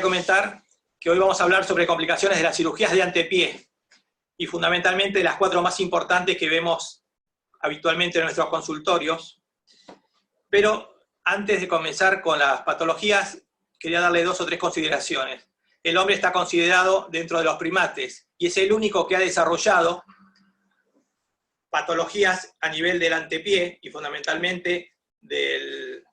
comentar que hoy vamos a hablar sobre complicaciones de las cirugías de antepié y fundamentalmente las 4 más importantes que vemos habitualmente en nuestros consultorios. Pero antes de comenzar con las patologías, quería darle 2 o 3 consideraciones. El hombre está considerado dentro de los primates y es el único que ha desarrollado patologías a nivel del antepié y fundamentalmente del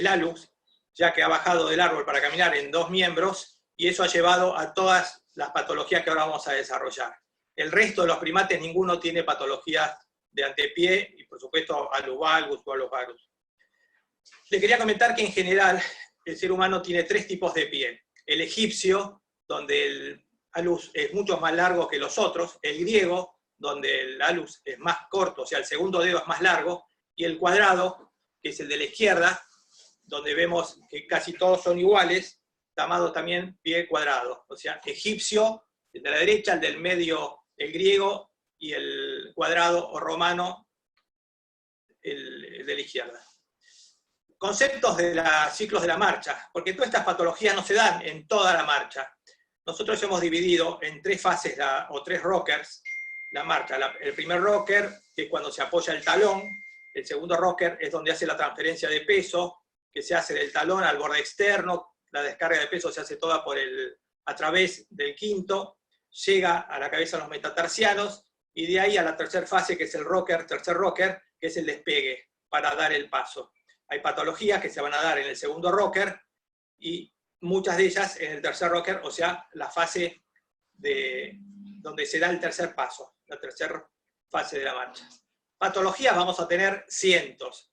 hallux, ya que ha bajado del árbol para caminar en 2 miembros, y eso ha llevado a todas las patologías que ahora vamos a desarrollar. El resto de los primates, ninguno tiene patologías de antepié, y por supuesto hallux valgus o hallux varus. Le quería comentar que en general el ser humano tiene 3 tipos de pie. El egipcio, donde el hallux es mucho más largo que los otros, el griego, donde el hallux es más corto, o sea, el segundo dedo es más largo, y el cuadrado, que es el de la izquierda, donde vemos que casi todos son iguales, llamado también pie cuadrado. O sea, egipcio, el de la derecha, el del medio, el griego, y el cuadrado o romano, el de la izquierda. Conceptos de los ciclos de la marcha, porque todas estas patologías no se dan en toda la marcha. Nosotros hemos dividido en 3 fases o 3 rockers la marcha. El primer rocker es cuando se apoya el talón, el segundo rocker es donde hace la transferencia de peso, que se hace del talón al borde externo, la descarga de peso se hace toda a través del quinto, llega a la cabeza de los metatarsianos, y de ahí a la tercera fase, que es el tercer rocker, que es el despegue, para dar el paso. Hay patologías que se van a dar en el segundo rocker, y muchas de ellas en el tercer rocker, o sea, la fase donde se da el tercer paso, la tercera fase de la marcha. Patologías vamos a tener cientos.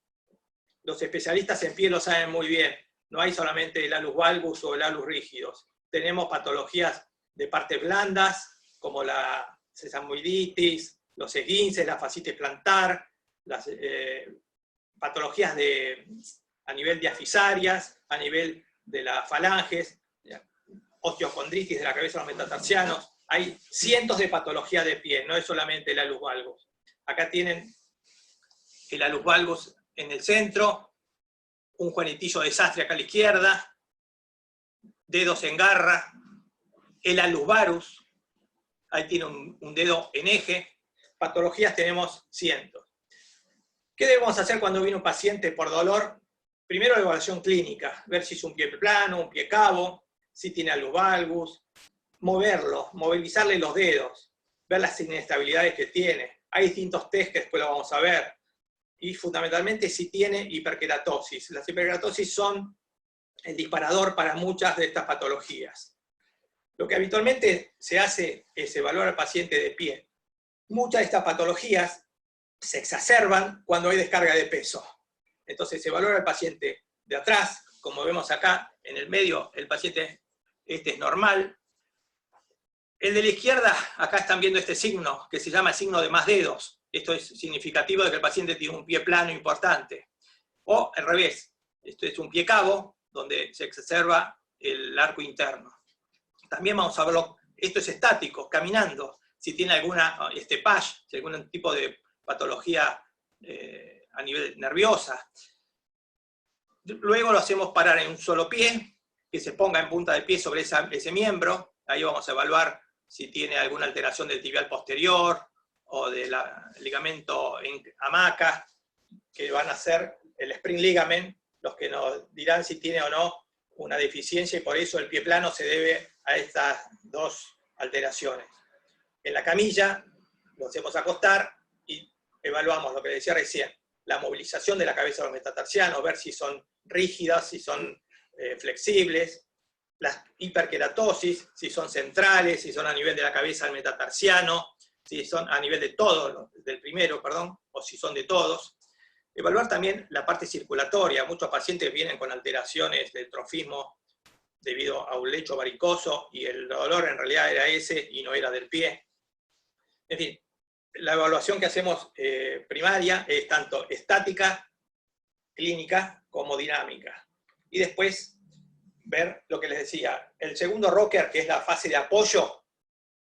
Los especialistas en pie lo saben muy bien. No hay solamente el hallux valgus o el hallux rígidos. Tenemos patologías de partes blandas, como la sesamoiditis, los esguinces, la fascitis plantar, las patologías a nivel diafisarias, a nivel de las falanges, osteocondritis de la cabeza de los metatarsianos. Hay cientos de patologías de pie, no es solamente el hallux valgus. Acá tienen el hallux valgus en el centro, un juanetillo desastre acá a la izquierda, dedos en garra, el hallux varus, ahí tiene un dedo en eje. Patologías tenemos cientos. ¿Qué debemos hacer cuando viene un paciente por dolor? Primero la evaluación clínica, ver si es un pie plano, un pie cabo, si tiene hallux valgus, moverlo, movilizarle los dedos, ver las inestabilidades que tiene. Hay distintos test que después lo vamos a ver. Y fundamentalmente si tiene hiperkeratosis. Las hiperkeratosis son el disparador para muchas de estas patologías. Lo que habitualmente se hace es evaluar al paciente de pie. Muchas de estas patologías se exacerban cuando hay descarga de peso. Entonces se evalúa al paciente de atrás, como vemos acá, en el medio el paciente es normal. El de la izquierda, acá están viendo este signo, que se llama signo de más dedos. Esto es significativo de que el paciente tiene un pie plano importante. O al revés, esto es un pie cabo, donde se exacerba el arco interno. También vamos a verlo, esto es estático, caminando, si tiene alguna PASH, si algún tipo de patología a nivel nerviosa. Luego lo hacemos parar en un solo pie, que se ponga en punta de pie sobre ese miembro. Ahí vamos a evaluar si tiene alguna alteración del tibial posterior, o del ligamento en hamaca, que van a ser el spring ligament, los que nos dirán si tiene o no una deficiencia, y por eso el pie plano se debe a estas 2 alteraciones. En la camilla lo hacemos acostar y evaluamos lo que decía recién, la movilización de la cabeza de los metatarsianos, ver si son rígidas, si son flexibles, las hiperkeratosis, si son centrales, si son a nivel de la cabeza del metatarsiano, si son a nivel de todos, del primero, perdón, o si son de todos. Evaluar también la parte circulatoria. Muchos pacientes vienen con alteraciones del trofismo debido a un lecho varicoso, y el dolor en realidad era ese y no era del pie. En fin, la evaluación que hacemos primaria es tanto estática, clínica, como dinámica. Y después ver lo que les decía. El segundo rocker, que es la fase de apoyo,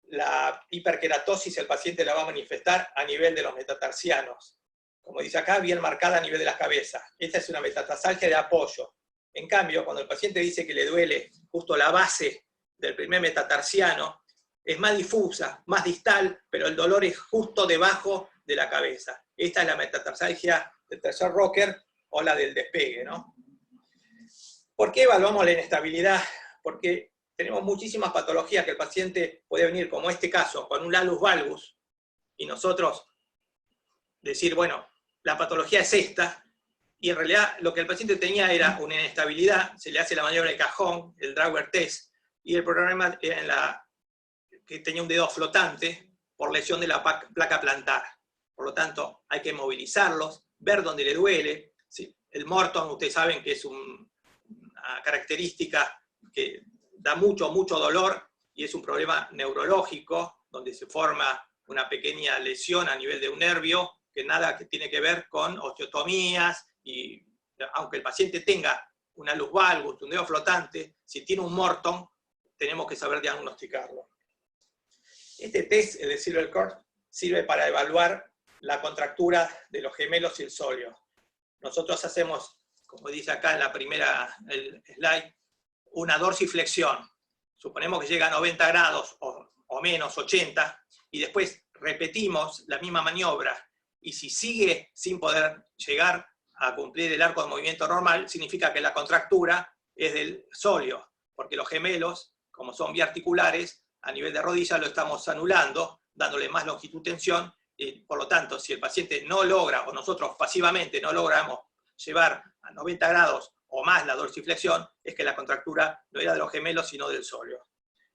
la hiperkeratosis el paciente la va a manifestar a nivel de los metatarsianos. Como dice acá, bien marcada a nivel de la cabeza. Esta es una metatarsalgia de apoyo. En cambio, cuando el paciente dice que le duele justo la base del primer metatarsiano, es más difusa, más distal, pero el dolor es justo debajo de la cabeza. Esta es la metatarsalgia del tercer rocker o la del despegue, ¿no? ¿Por qué evaluamos la inestabilidad? Porque tenemos muchísimas patologías que el paciente puede venir, como este caso, con un lalus valgus, y nosotros decir, bueno, la patología es esta, y en realidad lo que el paciente tenía era una inestabilidad, se le hace la maniobra de cajón, el Drager test, y el problema era que tenía un dedo flotante por lesión de la placa plantar. Por lo tanto, hay que movilizarlos, ver dónde le duele. ¿Sí? El Morton, ustedes saben que es una característica que da mucho dolor, y es un problema neurológico, donde se forma una pequeña lesión a nivel de un nervio, que nada que tiene que ver con osteotomías, y aunque el paciente tenga una luz valgus, un dedo flotante, si tiene un Morton, tenemos que saber diagnosticarlo. Este test, el de Silver Cord, sirve para evaluar la contractura de los gemelos y el sóleo. Nosotros hacemos, como dice acá en la primera slide, una dorsiflexión. Suponemos que llega a 90 grados o menos, 80, y después repetimos la misma maniobra, y si sigue sin poder llegar a cumplir el arco de movimiento normal, significa que la contractura es del sóleo, porque los gemelos, como son biarticulares, a nivel de rodilla lo estamos anulando, dándole más longitud-tensión, y por lo tanto, si el paciente no logra, o nosotros pasivamente no logramos llevar a 90 grados o más la dorsiflexión, es que la contractura no era de los gemelos, sino del sóleo.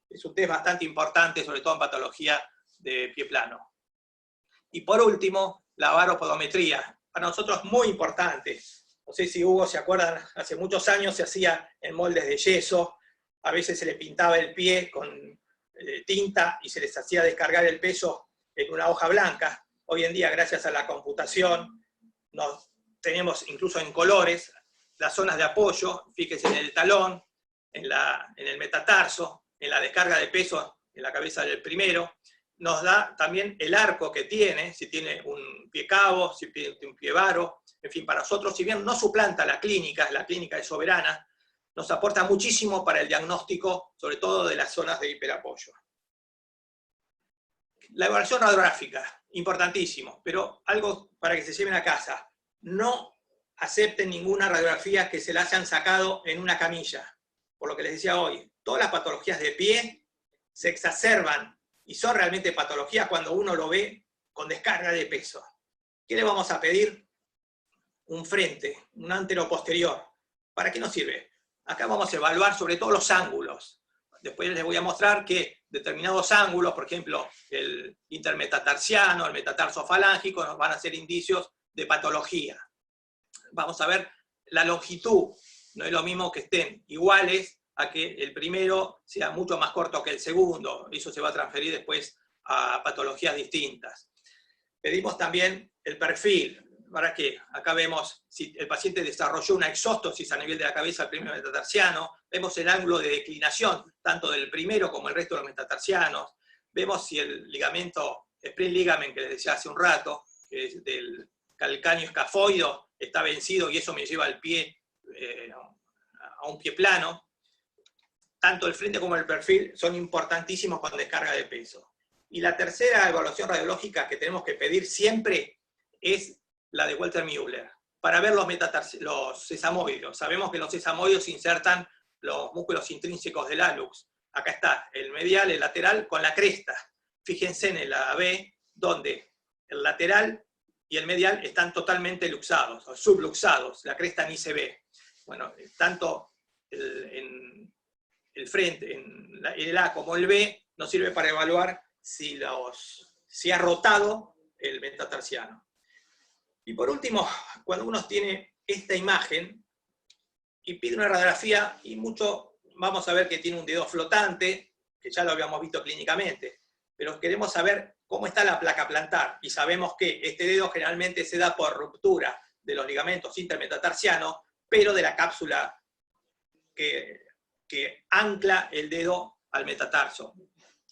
Es un test bastante importante, sobre todo en patología de pie plano. Y por último, la baropodometría. Para nosotros muy importante. No sé si Hugo se acuerdan, hace muchos años se hacía en moldes de yeso, a veces se le pintaba el pie con tinta y se les hacía descargar el peso en una hoja blanca. Hoy en día, gracias a la computación, tenemos incluso en colores las zonas de apoyo, fíjense en el talón, en el metatarso, en la descarga de peso en la cabeza del primero. Nos da también el arco que tiene, si tiene un pie cabo, si tiene un pie varo. En fin, para nosotros, si bien no suplanta la clínica es soberana, nos aporta muchísimo para el diagnóstico, sobre todo de las zonas de hiperapoyo. La evaluación radiográfica, importantísimo, pero algo para que se lleven a casa. No acepten ninguna radiografía que se la hayan sacado en una camilla. Por lo que les decía hoy, todas las patologías de pie se exacerban y son realmente patologías cuando uno lo ve con descarga de peso. ¿Qué le vamos a pedir? Un frente, un anteroposterior. ¿Para qué nos sirve? Acá vamos a evaluar sobre todo los ángulos. Después les voy a mostrar que determinados ángulos, por ejemplo, el intermetatarsiano, el metatarso-falángico, nos van a ser indicios de patología. Vamos a ver la longitud. No es lo mismo que estén iguales a que el primero sea mucho más corto que el segundo. Eso se va a transferir después a patologías distintas. Pedimos también el perfil. ¿Para qué? Acá vemos si el paciente desarrolló una exóstosis a nivel de la cabeza del primer metatarsiano, vemos el ángulo de declinación, tanto del primero como el resto de los metatarsianos, vemos si el ligamento, spring ligament que les decía hace un rato, que es del calcáneo escafoideo, está vencido y eso me lleva al pie, a un pie plano. Tanto el frente como el perfil son importantísimos con descarga de peso. Y la tercera evaluación radiológica que tenemos que pedir siempre es la de Walter Müller, para ver los sesamoides. Sabemos que los sesamoides insertan los músculos intrínsecos del hallux. Acá está el medial, el lateral con la cresta. Fíjense en la B, donde el lateral y el medial están totalmente luxados, o subluxados, la cresta ni se ve. Bueno, tanto en el frente, en el A como el B, nos sirve para evaluar si ha rotado el metatarsiano. Y por último, cuando uno tiene esta imagen y pide una radiografía, y mucho vamos a ver que tiene un dedo flotante, que ya lo habíamos visto clínicamente, pero queremos saber cómo está la placa plantar, y sabemos que este dedo generalmente se da por ruptura de los ligamentos intermetatarsianos, pero de la cápsula que ancla el dedo al metatarso.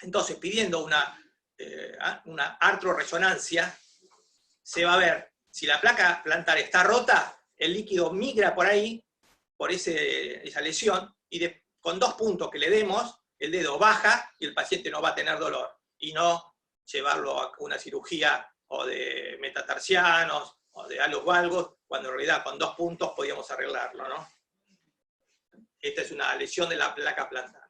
Entonces, pidiendo una artroresonancia, se va a ver si la placa plantar está rota, el líquido migra por ahí por esa lesión, y con 2 puntos que le demos, el dedo baja y el paciente no va a tener dolor, y no llevarlo a una cirugía o de metatarsianos o de alus valgus, cuando en realidad con 2 puntos podíamos arreglarlo, ¿no? Esta es una lesión de la placa plantar.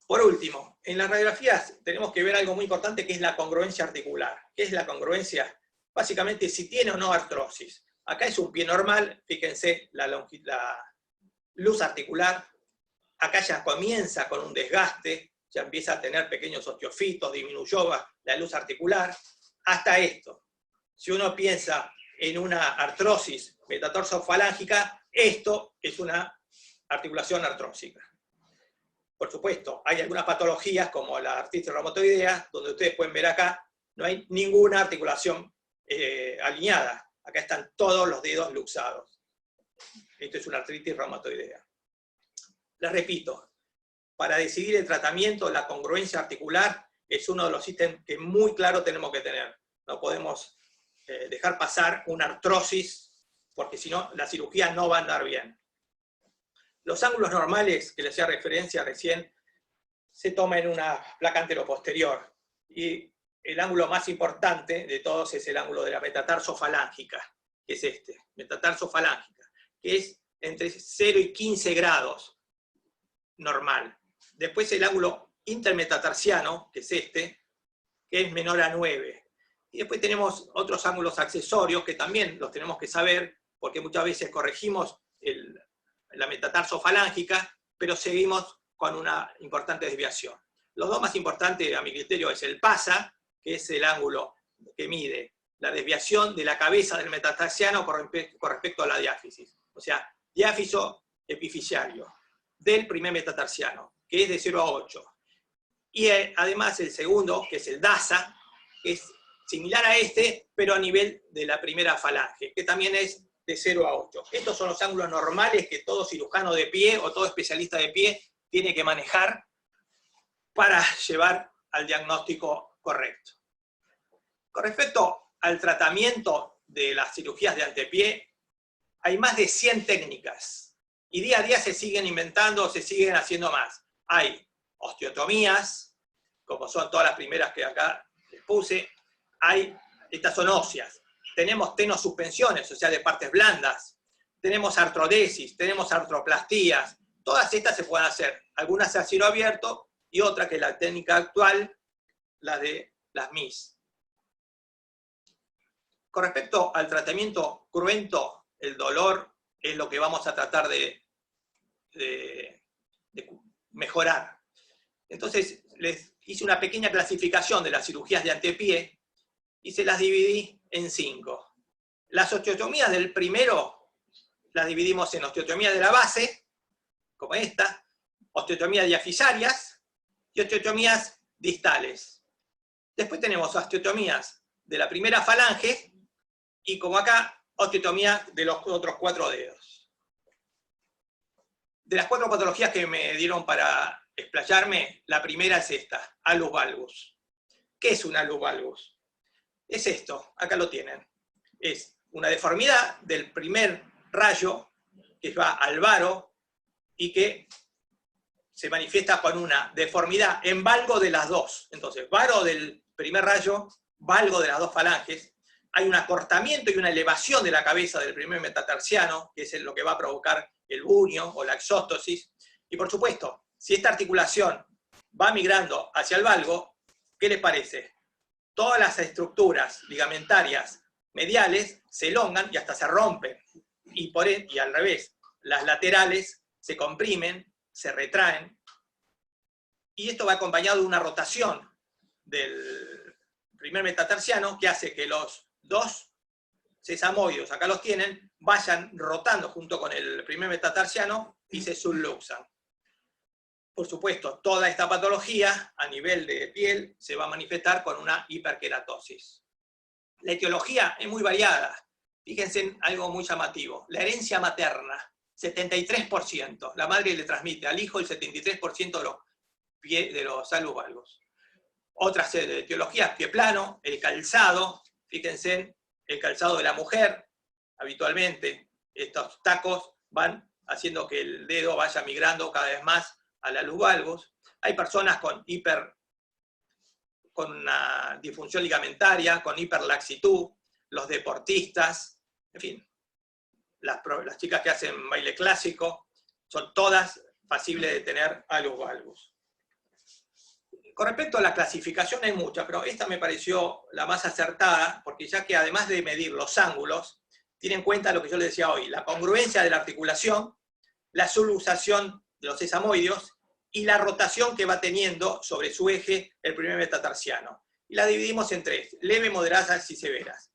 Por último, en las radiografías tenemos que ver algo muy importante, que es la congruencia articular. ¿Qué es la congruencia? Básicamente, si tiene o no artrosis. Acá es un pie normal, fíjense la luz articular. Acá ya comienza con un desgaste, ya empieza a tener pequeños osteofitos, disminuyó la luz articular, hasta esto. Si uno piensa en una artrosis metatarsofalángica, esto es una articulación artrósica. Por supuesto, hay algunas patologías como la artritis reumatoidea, donde ustedes pueden ver acá, no hay ninguna articulación alineada. Acá están todos los dedos luxados. Esto es una artritis reumatoidea. Les repito, para decidir el tratamiento, la congruencia articular es uno de los ítems que muy claro tenemos que tener. No podemos dejar pasar una artrosis, porque si no, la cirugía no va a andar bien. Los ángulos normales, que les hacía referencia recién, se toman en una placa anteroposterior. Y el ángulo más importante de todos es el ángulo de la metatarsofalángica, que es este, metatarsofalángica, que es entre 0 y 15 grados normal. Después el ángulo intermetatarsiano, que es este, que es menor a 9. Y después tenemos otros ángulos accesorios que también los tenemos que saber, porque muchas veces corregimos la metatarsofalángica, pero seguimos con una importante desviación. Los 2 más importantes, a mi criterio, es el PASA, que es el ángulo que mide la desviación de la cabeza del metatarsiano con respecto a la diáfisis. O sea, diáfiso epifisiario del primer metatarsiano, que es de 0 a 8. Y además el segundo, que es el DASA, que es similar a este, pero a nivel de la primera falange, que también es de 0 a 8. Estos son los ángulos normales que todo cirujano de pie o todo especialista de pie tiene que manejar para llevar al diagnóstico correcto. Con respecto al tratamiento de las cirugías de antepié, hay más de 100 técnicas, y día a día se siguen inventando, se siguen haciendo más. Hay osteotomías, como son todas las primeras que acá les puse, estas son óseas. Tenemos tenosuspensiones, o sea, de partes blandas. Tenemos artrodesis, tenemos artroplastías. Todas estas se pueden hacer. Algunas a cielo abierto y otra, que es la técnica actual, la de las MIS. Con respecto al tratamiento cruento, el dolor es lo que vamos a tratar de mejorar. Entonces, les hice una pequeña clasificación de las cirugías de antepié y se las dividí en 5. Las osteotomías del primero las dividimos en osteotomía de la base, como esta, osteotomías diafisarias y osteotomías distales. Después tenemos osteotomías de la primera falange y, como acá, osteotomía de los otros 4 dedos. De las 4 patologías que me dieron para explayarme, la primera es esta, alus valgus. ¿Qué es un alus valgus? Es esto, acá lo tienen. Es una deformidad del primer rayo que va al varo y que se manifiesta con una deformidad en valgo de las dos. Entonces, varo del primer rayo, valgo de las 2 falanges. Hay un acortamiento y una elevación de la cabeza del primer metatarsiano, que es lo que va a provocar el bunio o la exóstosis. Y por supuesto, si esta articulación va migrando hacia el valgo, ¿qué les parece? Todas las estructuras ligamentarias mediales se elongan y hasta se rompen. Y al revés, las laterales se comprimen, se retraen. Y esto va acompañado de una rotación del primer metatarsiano que hace que los 2 sesamoides, acá los tienen, vayan rotando junto con el primer metatarsiano y se subluxan. Por supuesto, toda esta patología a nivel de piel se va a manifestar con una hiperkeratosis. La etiología es muy variada. Fíjense en algo muy llamativo. La herencia materna, 73%. La madre le transmite al hijo el 73% de los alus valgus. Otras etiologías, pie plano, el calzado. Fíjense en el calzado de la mujer, habitualmente estos tacos van haciendo que el dedo vaya migrando cada vez más a la luz valgus. Hay personas con una disfunción ligamentaria, con hiperlaxitud, los deportistas, en fin, las chicas que hacen baile clásico, son todas pasibles de tener alus valgus. Con respecto a la clasificación hay muchas, pero esta me pareció la más acertada, porque ya que además de medir los ángulos, tiene en cuenta lo que yo les decía hoy, la congruencia de la articulación, la subluxación de los sesamoideos y la rotación que va teniendo sobre su eje el primer metatarsiano. Y la dividimos en tres, leve, moderadas y severas.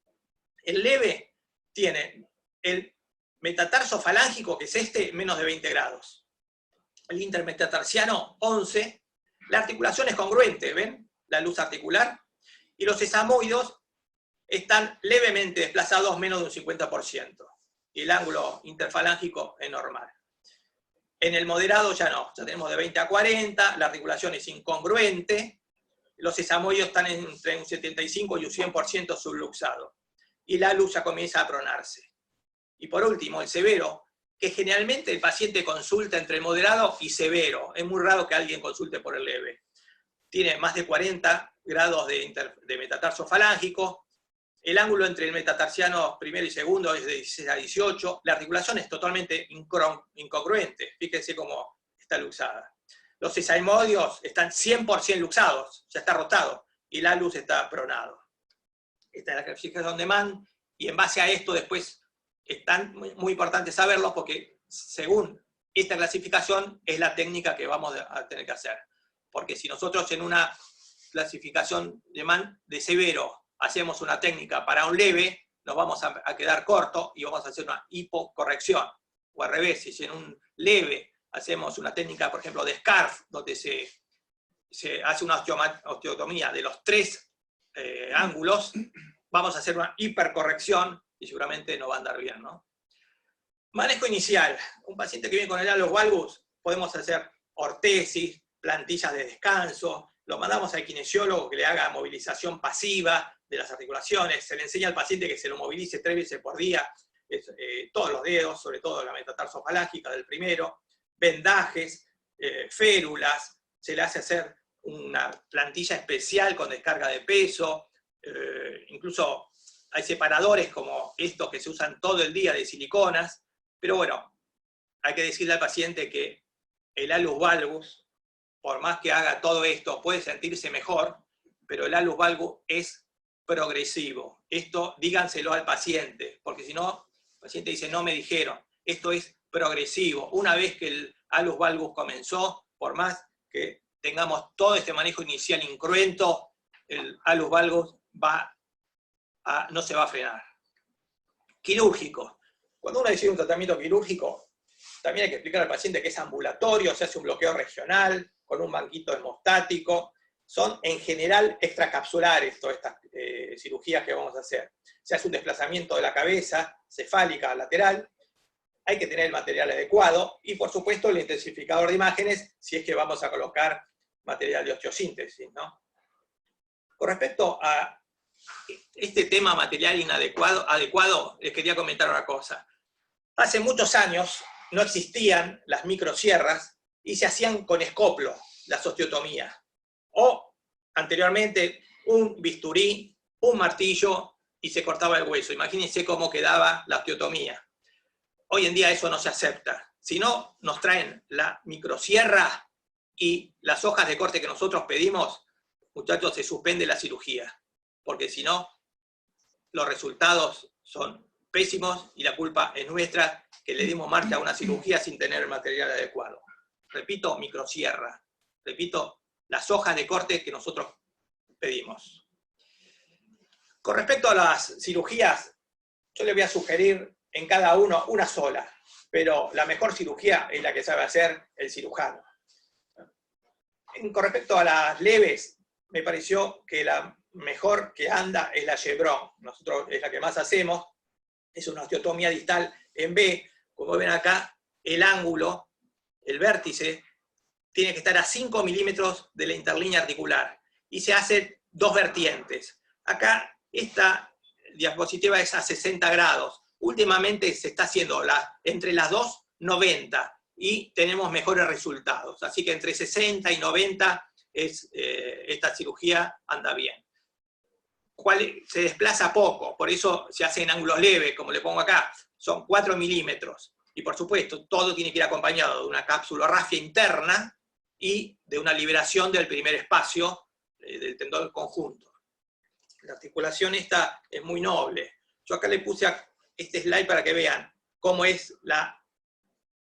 El leve tiene el metatarso falángico, que es este, menos de 20 grados. El intermetatarsiano, 11. La articulación es congruente, ¿ven? La luz articular. Y los sesamoides están levemente desplazados, menos de un 50%. Y el ángulo interfalángico es normal. En el moderado ya no, ya tenemos de 20 a 40, la articulación es incongruente, los sesamoides están entre un 75 y un 100% subluxado. Y la luz ya comienza a pronarse. Y por último, el severo, que generalmente el paciente consulta entre moderado y severo. Es muy raro que alguien consulte por el leve. Tiene más de 40 grados de metatarso falángico. El ángulo entre el metatarsiano primero y segundo es de 16 a 18. La articulación es totalmente incongruente. Fíjense cómo está luxada. Los sesamoides están 100% luxados, ya está rotado. Y la luz está pronado. Esta es la clasificación de Mann. Y en base a esto después es muy importante saberlo porque según esta clasificación es la técnica que vamos a tener que hacer. Porque si nosotros en una clasificación de Mann de severo hacemos una técnica para un leve, nos vamos a quedar corto y vamos a hacer una hipocorrección. O al revés, si en un leve hacemos una técnica, por ejemplo, de Scarf, donde se hace una osteotomía de los tres ángulos, vamos a hacer una hipercorrección y seguramente no va a andar bien, ¿no? Manejo inicial. Un paciente que viene con el alus valgus, podemos hacer ortesis, plantillas de descanso, lo mandamos al kinesiólogo que le haga movilización pasiva de las articulaciones, se le enseña al paciente que se lo movilice 3 veces por día, todos los dedos, sobre todo la metatarsofalágica del primero, vendajes, férulas, se le hace hacer una plantilla especial con descarga de peso, incluso hay separadores como estos que se usan todo el día de siliconas, pero bueno, hay que decirle al paciente que el alus valgus, por más que haga todo esto, puede sentirse mejor, pero el alus valgus es progresivo. Esto díganselo al paciente, porque si no, el paciente dice, no me dijeron, esto es progresivo. Una vez que el alus valgus comenzó, por más que tengamos todo este manejo inicial incruento, el alus valgus no se va a frenar. Quirúrgico. Cuando uno decide un tratamiento quirúrgico, también hay que explicar al paciente que es ambulatorio, se hace un bloqueo regional, con un banquito hemostático. Son en general extracapsulares todas estas cirugías que vamos a hacer. Se hace un desplazamiento de la cabeza, cefálica, lateral. Hay que tener el material adecuado y, por supuesto, el intensificador de imágenes, si es que vamos a colocar material de osteosíntesis, ¿no? Con respecto a este tema material adecuado, les quería comentar una cosa. Hace muchos años no existían las microsierras y se hacían con escoplo las osteotomías. O, anteriormente, un bisturí, un martillo y se cortaba el hueso. Imagínense cómo quedaba la osteotomía. Hoy en día eso no se acepta. Si no, nos traen la microsierra y las hojas de corte que nosotros pedimos, muchachos, se suspende la cirugía. Porque si no, los resultados son pésimos y la culpa es nuestra, que le dimos marcha a una cirugía sin tener el material adecuado. Repito, microsierra. Repito, las hojas de corte que nosotros pedimos. Con respecto a las cirugías, yo les voy a sugerir en cada uno una sola, pero la mejor cirugía es la que sabe hacer el cirujano. Con respecto a las leves, me pareció que la mejor que anda es la Chevron. Nosotros es la que más hacemos. Es una osteotomía distal en B. Como ven acá, el ángulo, el vértice, tiene que estar a 5 milímetros de la interlínea articular. Y se hacen 2 vertientes. Acá esta diapositiva es a 60 grados. Últimamente se está haciendo entre las dos 90 y tenemos mejores resultados. Así que entre 60 y 90 esta cirugía anda bien. Se desplaza poco, por eso se hace en ángulos leves, como le pongo acá, son 4 milímetros. Y por supuesto, todo tiene que ir acompañado de una capsulorrafia interna y de una liberación del primer espacio del tendón conjunto. La articulación esta es muy noble. Yo acá le puse este slide para que vean cómo es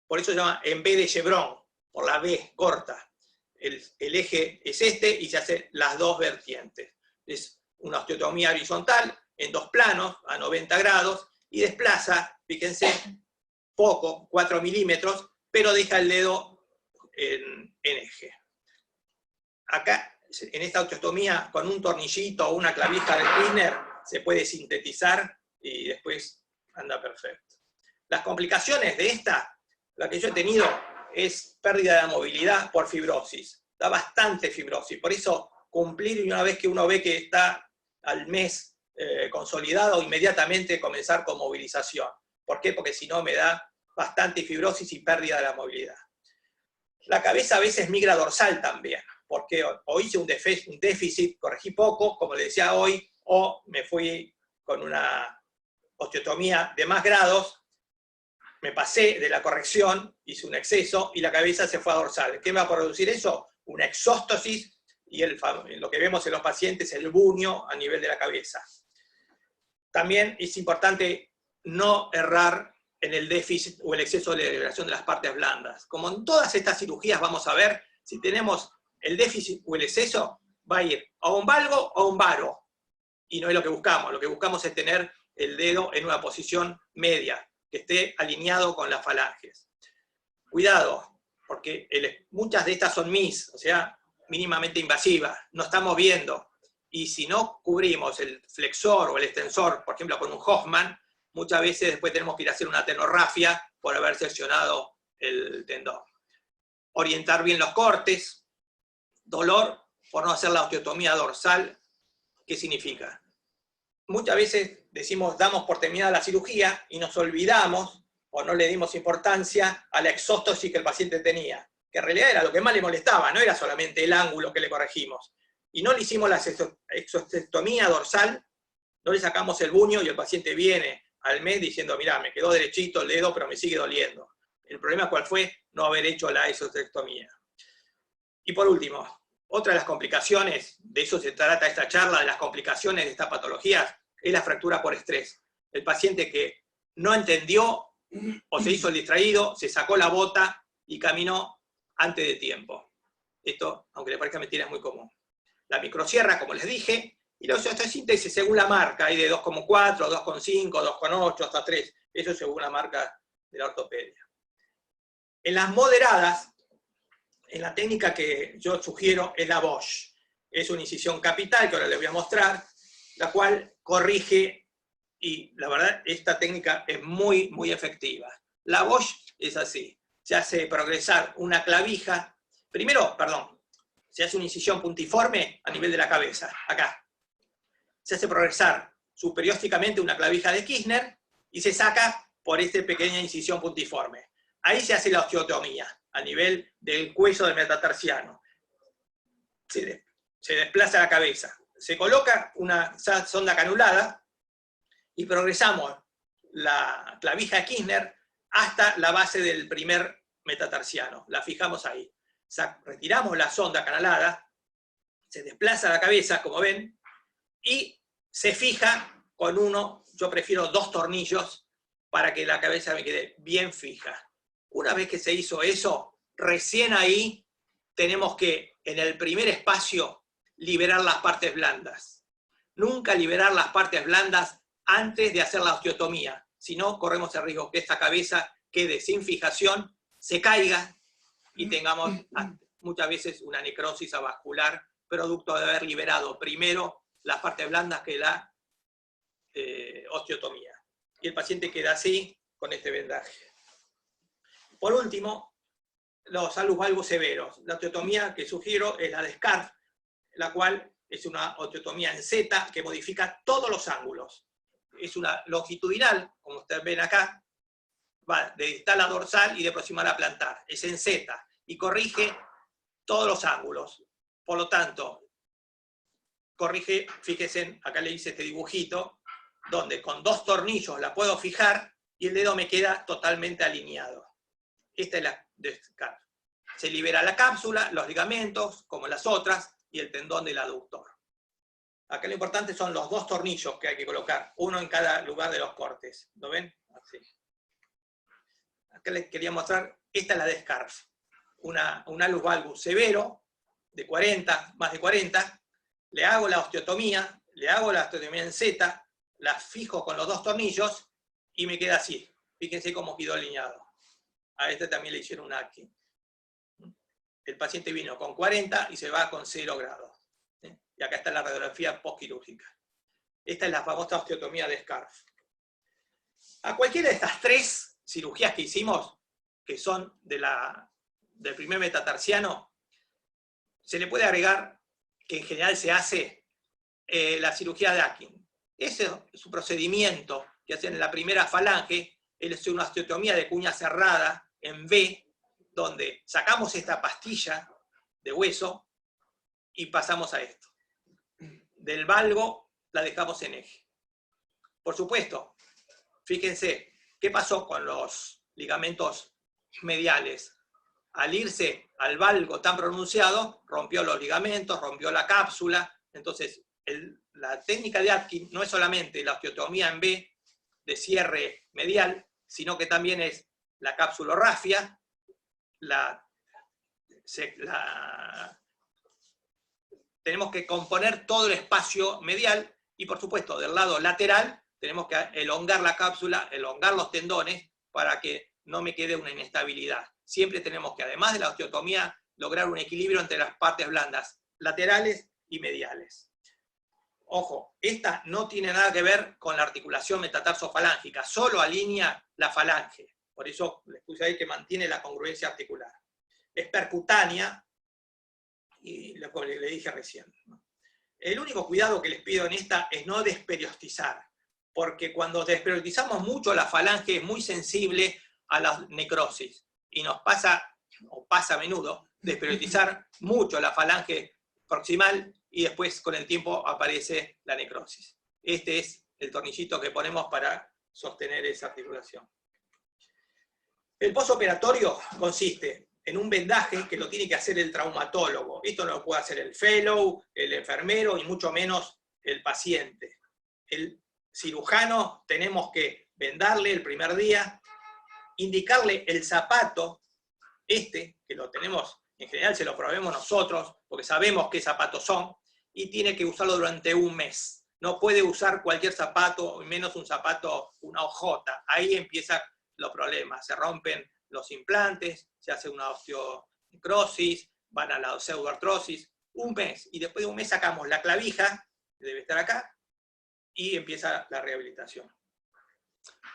por eso se llama en B de Chevron, por la B corta. El eje es este y se hacen las dos vertientes. Es una osteotomía horizontal en dos planos a 90 grados y desplaza, fíjense, poco, 4 milímetros, pero deja el dedo en eje. Acá, en esta osteotomía, con un tornillito o una clavija de Kirchner, se puede sintetizar y después anda perfecto. Las complicaciones de esta, la que yo he tenido, es pérdida de la movilidad por fibrosis. Da bastante fibrosis, por eso cumplir, y una vez que uno ve que está al mes consolidado, inmediatamente comenzar con movilización. ¿Por qué? Porque si no me da bastante fibrosis y pérdida de la movilidad. La cabeza a veces migra dorsal también, porque o hice un déficit, corregí poco, como le decía hoy, o me fui con una osteotomía de más grados, me pasé de la corrección, hice un exceso, y la cabeza se fue a dorsal. ¿Qué va a producir eso? Una exóstosis, y lo que vemos en los pacientes, el buño a nivel de la cabeza. También es importante no errar en el déficit o el exceso de liberación de las partes blandas. Como en todas estas cirugías vamos a ver, si tenemos el déficit o el exceso, va a ir a un valgo o a un varo. Y no es lo que buscamos es tener el dedo en una posición media, que esté alineado con las falanges. Cuidado, porque muchas de estas son o sea, mínimamente invasivas, no estamos viendo. Y si no cubrimos el flexor o el extensor, por ejemplo con un Hoffman, muchas veces después tenemos que ir a hacer una tenorrafia por haber seccionado el tendón. Orientar bien los cortes, dolor por no hacer la osteotomía dorsal. ¿Qué significa? Muchas veces damos por terminada la cirugía y nos olvidamos o no le dimos importancia a la exóstosis que el paciente tenía, que en realidad era lo que más le molestaba, no era solamente el ángulo que le corregimos. Y no le hicimos la exostectomía dorsal, no le sacamos el buño y el paciente viene al mes diciendo, mirá, me quedó derechito el dedo, pero me sigue doliendo. El problema, ¿cuál fue? No haber hecho la exostectomía. Y por último, otra de las complicaciones, de eso se trata esta charla, de las complicaciones de estas patologías, es la fractura por estrés. El paciente que no entendió o se hizo el distraído, se sacó la bota y caminó antes de tiempo. Esto, aunque le parezca mentira, es muy común. La microsierra, como les dije, y la osteosíntesis según la marca, hay de 2,4, 2,5, 2,8, hasta 3. Eso según la marca de la ortopedia. En las moderadas, en la técnica que yo sugiero es la Bosch. Es una incisión capital, que ahora les voy a mostrar, la cual corrige, y la verdad, esta técnica es muy, muy efectiva. La Bosch es así. Se hace progresar una clavija. Primero, se hace una incisión puntiforme a nivel de la cabeza, acá. Se hace progresar superiósticamente una clavija de Kirchner y se saca por esta pequeña incisión puntiforme. Ahí se hace la osteotomía, a nivel del cuello del metatarsiano. Se desplaza la cabeza. Se coloca una sonda canulada y progresamos la clavija de Kirchner hasta la base del primer metatarsiano. La fijamos ahí. Retiramos la sonda canalada, se desplaza la cabeza, como ven, y se fija con yo prefiero 2 tornillos para que la cabeza me quede bien fija. Una vez que se hizo eso, recién ahí tenemos que, en el primer espacio, liberar las partes blandas. Nunca liberar las partes blandas antes de hacer la osteotomía, si no corremos el riesgo que esta cabeza quede sin fijación, se caiga y tengamos muchas veces una necrosis avascular producto de haber liberado primero las partes blandas que la osteotomía. Y el paciente queda así, con este vendaje. Por último, los alus valgus severos. La osteotomía que sugiero es la de Scarf, la cual es una osteotomía en Z que modifica todos los ángulos. Es una longitudinal, como ustedes ven acá, va de distal a dorsal y de proximal a plantar. Es en Z y corrige todos los ángulos. Por lo tanto, corrige, fíjense, acá le hice este dibujito, donde con 2 tornillos la puedo fijar y el dedo me queda totalmente alineado. Esta es la descarga. Se libera la cápsula, los ligamentos, como las otras, y el tendón del aductor. Acá lo importante son los 2 tornillos que hay que colocar, uno en cada lugar de los cortes. ¿Lo ven? Así. Acá les quería mostrar, esta es la Descarf. Un alus valgus severo, de 40, más de 40, le hago la osteotomía en Z, la fijo con los 2 tornillos, y me queda así. Fíjense cómo quedó alineado. A este también le hicieron un Atkin. El paciente vino con 40 y se va con 0 grados. Y acá está la radiografía postquirúrgica. Esta es la famosa osteotomía de Scarf. A cualquiera de estas 3 cirugías que hicimos, que son del primer metatarsiano, se le puede agregar, que en general se hace, la cirugía de Atkin. Ese es un procedimiento que hacen en la primera falange, es una osteotomía de cuña cerrada en V, donde sacamos esta pastilla de hueso y pasamos a esto. Del valgo la dejamos en eje. Por supuesto, fíjense, ¿qué pasó con los ligamentos mediales? Al irse al valgo tan pronunciado, rompió los ligamentos, rompió la cápsula. Entonces, la técnica de Atkin no es solamente la osteotomía en V de cierre medial, sino que también es la cápsulorrafia, tenemos que componer todo el espacio medial, y por supuesto, del lado lateral, tenemos que elongar la cápsula, elongar los tendones, para que no me quede una inestabilidad. Siempre tenemos que, además de la osteotomía, lograr un equilibrio entre las partes blandas, laterales y mediales. Ojo, esta no tiene nada que ver con la articulación metatarsofalángica, solo alinea la falange. Por eso les puse ahí que mantiene la congruencia articular. Es percutánea, y lo que le dije recién. El único cuidado que les pido en esta es no desperiostizar, porque cuando desperiostizamos mucho, la falange es muy sensible a la necrosis, y nos pasa, o pasa a menudo, desperiostizar mucho la falange proximal, y después con el tiempo aparece la necrosis. Este es el tornillito que ponemos para sostener esa articulación. El postoperatorio consiste en un vendaje que lo tiene que hacer el traumatólogo. Esto no lo puede hacer el fellow, el enfermero, y mucho menos el paciente. El cirujano tenemos que vendarle el primer día, indicarle el zapato, que lo tenemos, en general se lo probemos nosotros, porque sabemos qué zapatos son, y tiene que usarlo durante un mes. No puede usar cualquier zapato, menos un zapato, una OJ. Ahí empiezan los problemas. Se rompen los implantes, se hace una osteonecrosis, van a la pseudoartrosis. Un mes, y después de un mes sacamos la clavija, que debe estar acá, y empieza la rehabilitación.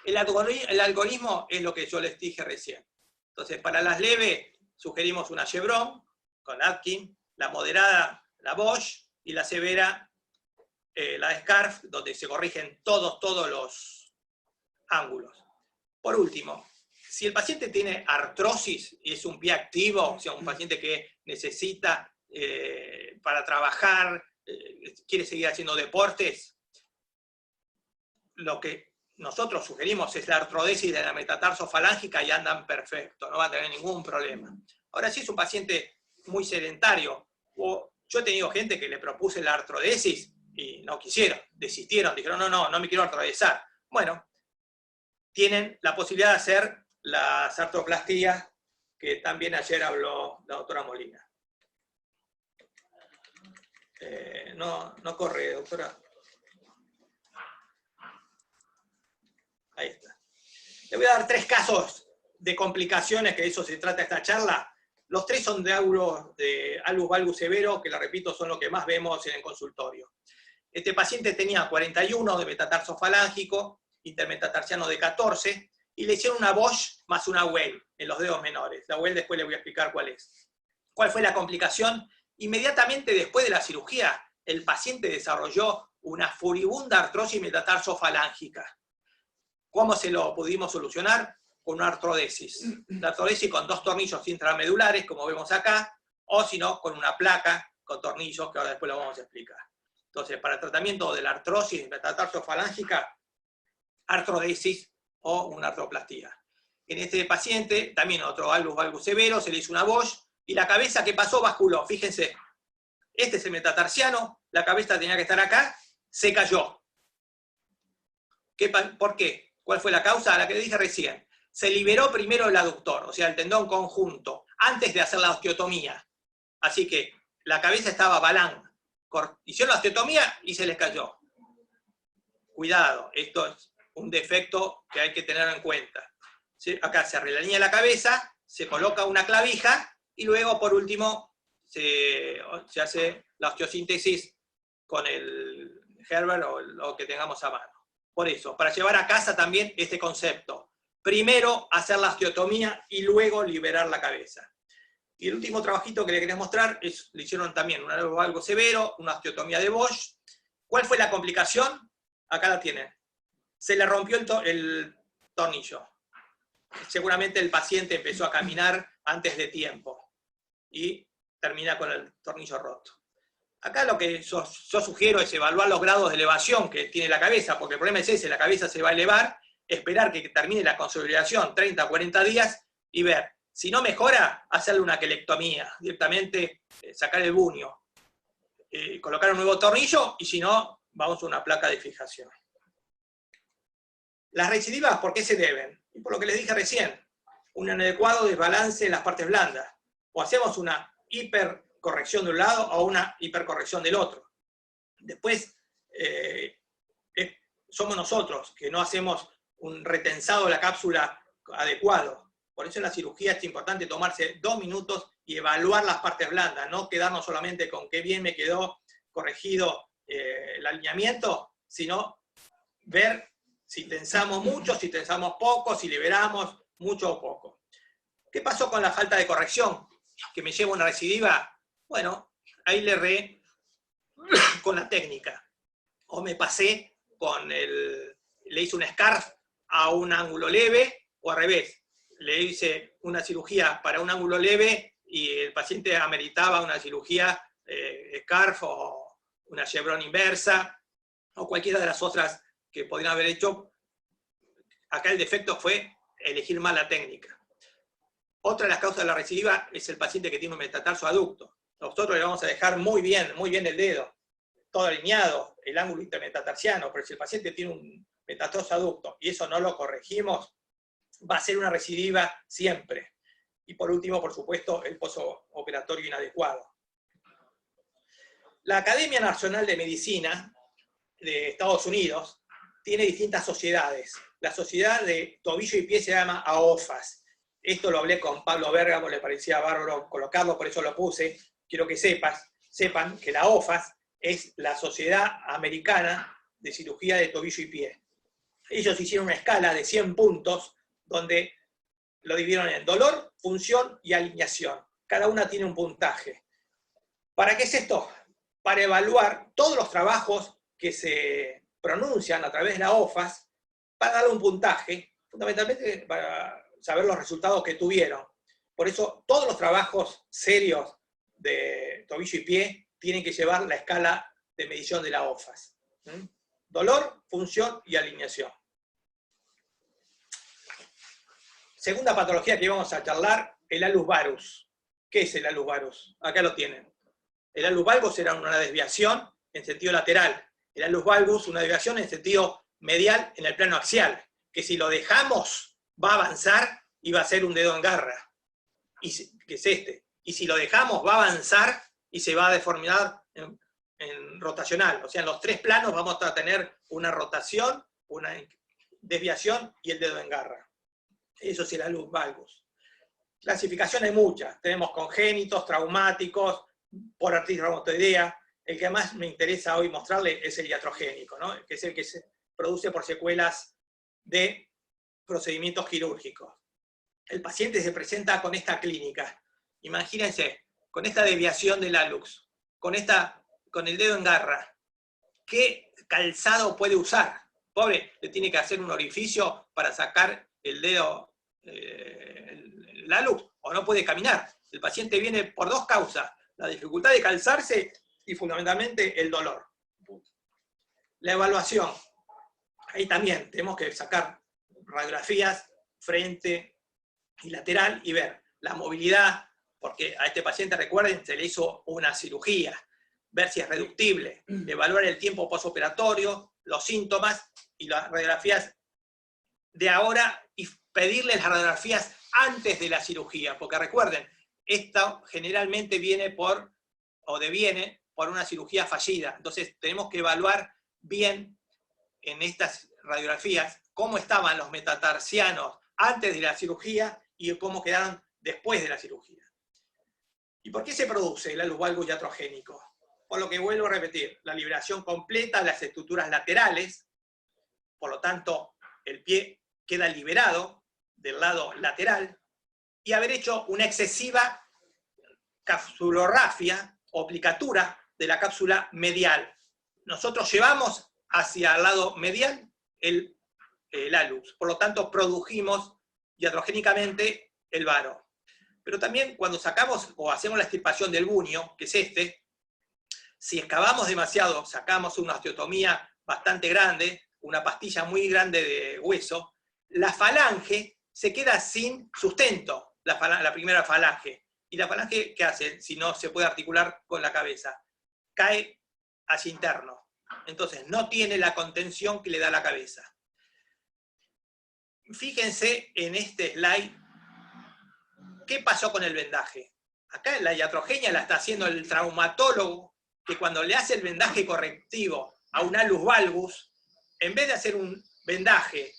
El algoritmo es lo que yo les dije recién. Entonces, para las leves, sugerimos una Chevron con Atkin, la moderada, la Bosch, y la severa, la Scarf, donde se corrigen todos los ángulos. Por último, si el paciente tiene artrosis y es un pie activo, o sea, un paciente que necesita para trabajar, quiere seguir haciendo deportes, lo que nosotros sugerimos es la artrodesis de la metatarsofalángica y andan perfecto, no va a tener ningún problema. Ahora, si es un paciente muy sedentario, o yo he tenido gente que le propuse la artrodesis y no quisieron, desistieron, dijeron, no me quiero artrodesar. Bueno, tienen la posibilidad de hacer las artroplastías, que también ayer habló la doctora Molina. No corre, doctora. Ahí está. Le voy a dar 3 casos de complicaciones, que de eso se trata esta charla. Los 3 son de alus valgus severo, que la repito, son lo que más vemos en el consultorio. Este paciente tenía 41 de metatarsofalángico, intermetatarsiano de 14, y le hicieron una Bosch más una Weil en los dedos menores. La Weil después le voy a explicar cuál es. ¿Cuál fue la complicación? Inmediatamente después de la cirugía, el paciente desarrolló una furibunda artrosis metatarsofalángica. ¿Cómo se lo pudimos solucionar? con una artrodesis. La artrodesis con 2 tornillos intramedulares, como vemos acá, o si no, con una placa con tornillos, que ahora después lo vamos a explicar. Entonces, para el tratamiento de la artrosis metatarso-falángica, artrodesis o una artroplastía. En este paciente, también otro albus valgus severo, se le hizo una Bosch, y la cabeza que pasó basculó. Fíjense, este es el metatarsiano, la cabeza tenía que estar acá, se cayó. ¿Por qué? ¿Cuál fue la causa? La que dije recién. Se liberó primero el aductor, o sea, el tendón conjunto, antes de hacer la osteotomía. Así que la cabeza estaba balán. Hicieron la osteotomía y se les cayó. Cuidado, esto es un defecto que hay que tener en cuenta. ¿Sí? Acá se relanía la cabeza, se coloca una clavija, y luego, por último, se hace la osteosíntesis con el Herbert o lo que tengamos a mano. Por eso, para llevar a casa también este concepto. Primero hacer la osteotomía y luego liberar la cabeza. Y el último trabajito que le quería mostrar, le hicieron también un albus valgus severo, una osteotomía de Bosch. ¿Cuál fue la complicación? Acá la tienen. Se le rompió el tornillo. Seguramente el paciente empezó a caminar antes de tiempo y termina con el tornillo roto. Acá lo que yo sugiero es evaluar los grados de elevación que tiene la cabeza, porque el problema es ese, la cabeza se va a elevar, esperar que termine la consolidación 30 o 40 días y ver. Si no mejora, hacerle una quelectomía, directamente sacar el bunio, colocar un nuevo tornillo, y si no, vamos a una placa de fijación. Las recidivas, ¿por qué se deben? Y por lo que les dije recién, un inadecuado desbalance en las partes blandas. O hacemos una hipercorrección de un lado o una hipercorrección del otro. Después, somos nosotros que no hacemos un retensado de la cápsula adecuado. Por eso en la cirugía es importante tomarse 2 minutos y evaluar las partes blandas, no quedarnos solamente con qué bien me quedó corregido el alineamiento, sino ver si tensamos mucho, si tensamos poco, si liberamos mucho o poco. ¿Qué pasó con la falta de corrección? Que me lleva una recidiva. Bueno, ahí le erré con la técnica. O me pasé le hice un scarf a un ángulo leve, o al revés. Le hice una cirugía para un ángulo leve y el paciente ameritaba una cirugía scarf o una chevron inversa, o cualquiera de las otras que podrían haber hecho. Acá el defecto fue elegir mal la técnica. Otra de las causas de la recidiva es el paciente que tiene un metatarso aducto. Nosotros le vamos a dejar muy bien el dedo, todo alineado, el ángulo intermetatarsiano, pero si el paciente tiene un metatarso aducto y eso no lo corregimos, va a ser una recidiva siempre. Y por último, por supuesto, el posoperatorio inadecuado. La Academia Nacional de Medicina de Estados Unidos tiene distintas sociedades. La sociedad de tobillo y pie se llama AOFAS. Esto lo hablé con Pablo Bérgamo, le parecía bárbaro colocarlo, por eso lo puse. Quiero que sepan que la AOFAS es la Sociedad Americana de Cirugía de Tobillo y Pie. Ellos hicieron una escala de 100 puntos, donde lo dividieron en dolor, función y alineación. Cada una tiene un puntaje. ¿Para qué es esto? Para evaluar todos los trabajos que se pronuncian a través de la OFAS, para darle un puntaje, fundamentalmente para saber los resultados que tuvieron. Por eso, todos los trabajos serios de tobillo y pie tienen que llevar la escala de medición de la OFAS. Dolor, función y alineación. Segunda patología que vamos a charlar, el alus varus. ¿Qué es el alus varus? Acá lo tienen. El alus valgus era una desviación en sentido lateral. El alus valgus, una desviación en sentido medial en el plano axial, que si lo dejamos va a avanzar y va a ser un dedo en garra, que es este. Y si lo dejamos va a avanzar y se va a deformar en rotacional. O sea, en los 3 planos vamos a tener una rotación, una desviación y el dedo en garra. Eso es el alus valgus. Clasificación hay muchas. Tenemos congénitos, traumáticos, por artritis reumatoidea. El que más me interesa hoy mostrarle es el iatrogénico, ¿no? Que es el que se produce por secuelas de procedimientos quirúrgicos. El paciente se presenta con esta clínica. Imagínense, con esta desviación del alux, con el dedo en garra. ¿Qué calzado puede usar? Pobre, le tiene que hacer un orificio para sacar el dedo el alux, o no puede caminar. El paciente viene por dos causas: la dificultad de calzarse y fundamentalmente el dolor. La evaluación. Ahí también tenemos que sacar radiografías frente y lateral y ver la movilidad, porque a este paciente, recuerden, se le hizo una cirugía, ver si es reductible, evaluar el tiempo postoperatorio, los síntomas y las radiografías de ahora y pedirle las radiografías antes de la cirugía, porque recuerden, esto generalmente viene o deviene por una cirugía fallida. Entonces tenemos que evaluar bien en estas radiografías cómo estaban los metatarsianos antes de la cirugía y cómo quedaron después de la cirugía. ¿Y por qué se produce el alus valgus iatrogénico? Por lo que vuelvo a repetir, la liberación completa de las estructuras laterales, por lo tanto el pie queda liberado del lado lateral, y haber hecho una excesiva capsulorrafia o aplicatura de la cápsula medial. Nosotros llevamos hacia el lado medial el alux, por lo tanto produjimos iatrogénicamente el varo. Pero también cuando sacamos o hacemos la extirpación del bunio, que es este, si excavamos demasiado, sacamos una osteotomía bastante grande, una pastilla muy grande de hueso, la falange se queda sin sustento, la primera falange. ¿Y la falange qué hace si no se puede articular con la cabeza? Cae hacia interno. Entonces no tiene la contención que le da la cabeza. Fíjense en este slide qué pasó con el vendaje. Acá la iatrogenia la está haciendo el traumatólogo, que cuando le hace el vendaje correctivo a un alus valgus, en vez de hacer un vendaje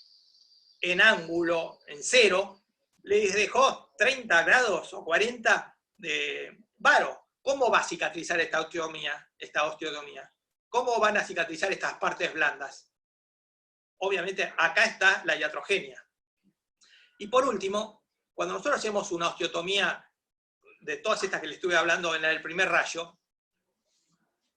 en ángulo, en cero, les dejó 30 grados o 40 de varo. ¿Cómo va a cicatrizar esta osteotomía? ¿Cómo van a cicatrizar estas partes blandas? Obviamente acá está la iatrogenia. Y por último, cuando nosotros hacemos una osteotomía de todas estas que les estuve hablando en el primer rayo,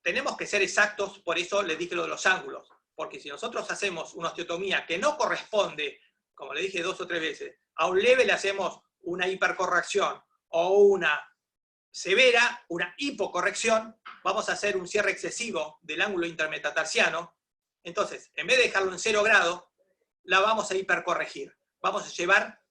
tenemos que ser exactos, por eso les dije lo de los ángulos. Porque si nosotros hacemos una osteotomía que no corresponde, como le dije 2 o 3 veces, a un leve le hacemos una hipercorrección o una severa, una hipocorrección, vamos a hacer un cierre excesivo del ángulo intermetatarsiano. Entonces, en vez de dejarlo en 0 grados, la vamos a hipercorregir. Vamos a llevar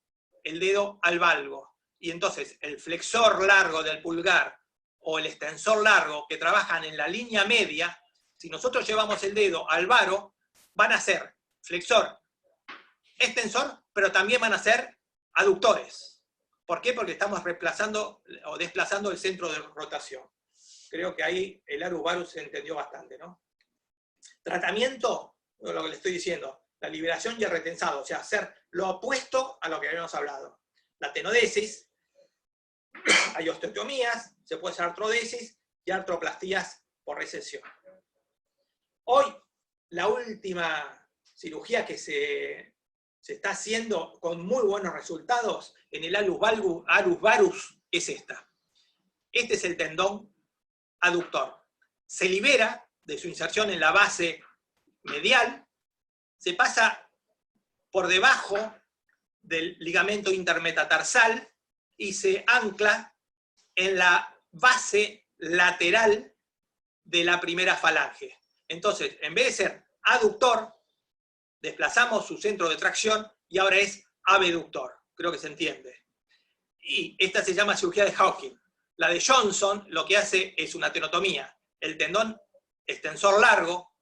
el dedo al valgo. Y entonces, el flexor largo del pulgar o el extensor largo que trabajan en la línea media, si nosotros llevamos el dedo al varo, van a ser flexor, extensor, pero también van a ser aductores. ¿Por qué? Porque estamos reemplazando o desplazando el centro de rotación. Creo que ahí el alus valgus se entendió bastante, ¿no? Tratamiento, lo que le estoy diciendo, la liberación y el retensado, o sea, hacer lo opuesto a lo que habíamos hablado. La tenodesis, hay osteotomías, se puede hacer artrodesis y artroplastías por recesión. Hoy, la última cirugía que se está haciendo con muy buenos resultados en el alus valgus es esta. Este es el tendón aductor. Se libera de su inserción en la base medial, se pasa por debajo del ligamento intermetatarsal y se ancla en la base lateral de la primera falange. Entonces, en vez de ser aductor, desplazamos su centro de tracción y ahora es abductor. Creo que se entiende. Y esta se llama cirugía de Hawking. La de Johnson lo que hace es una tenotomía. El tendón extensor largo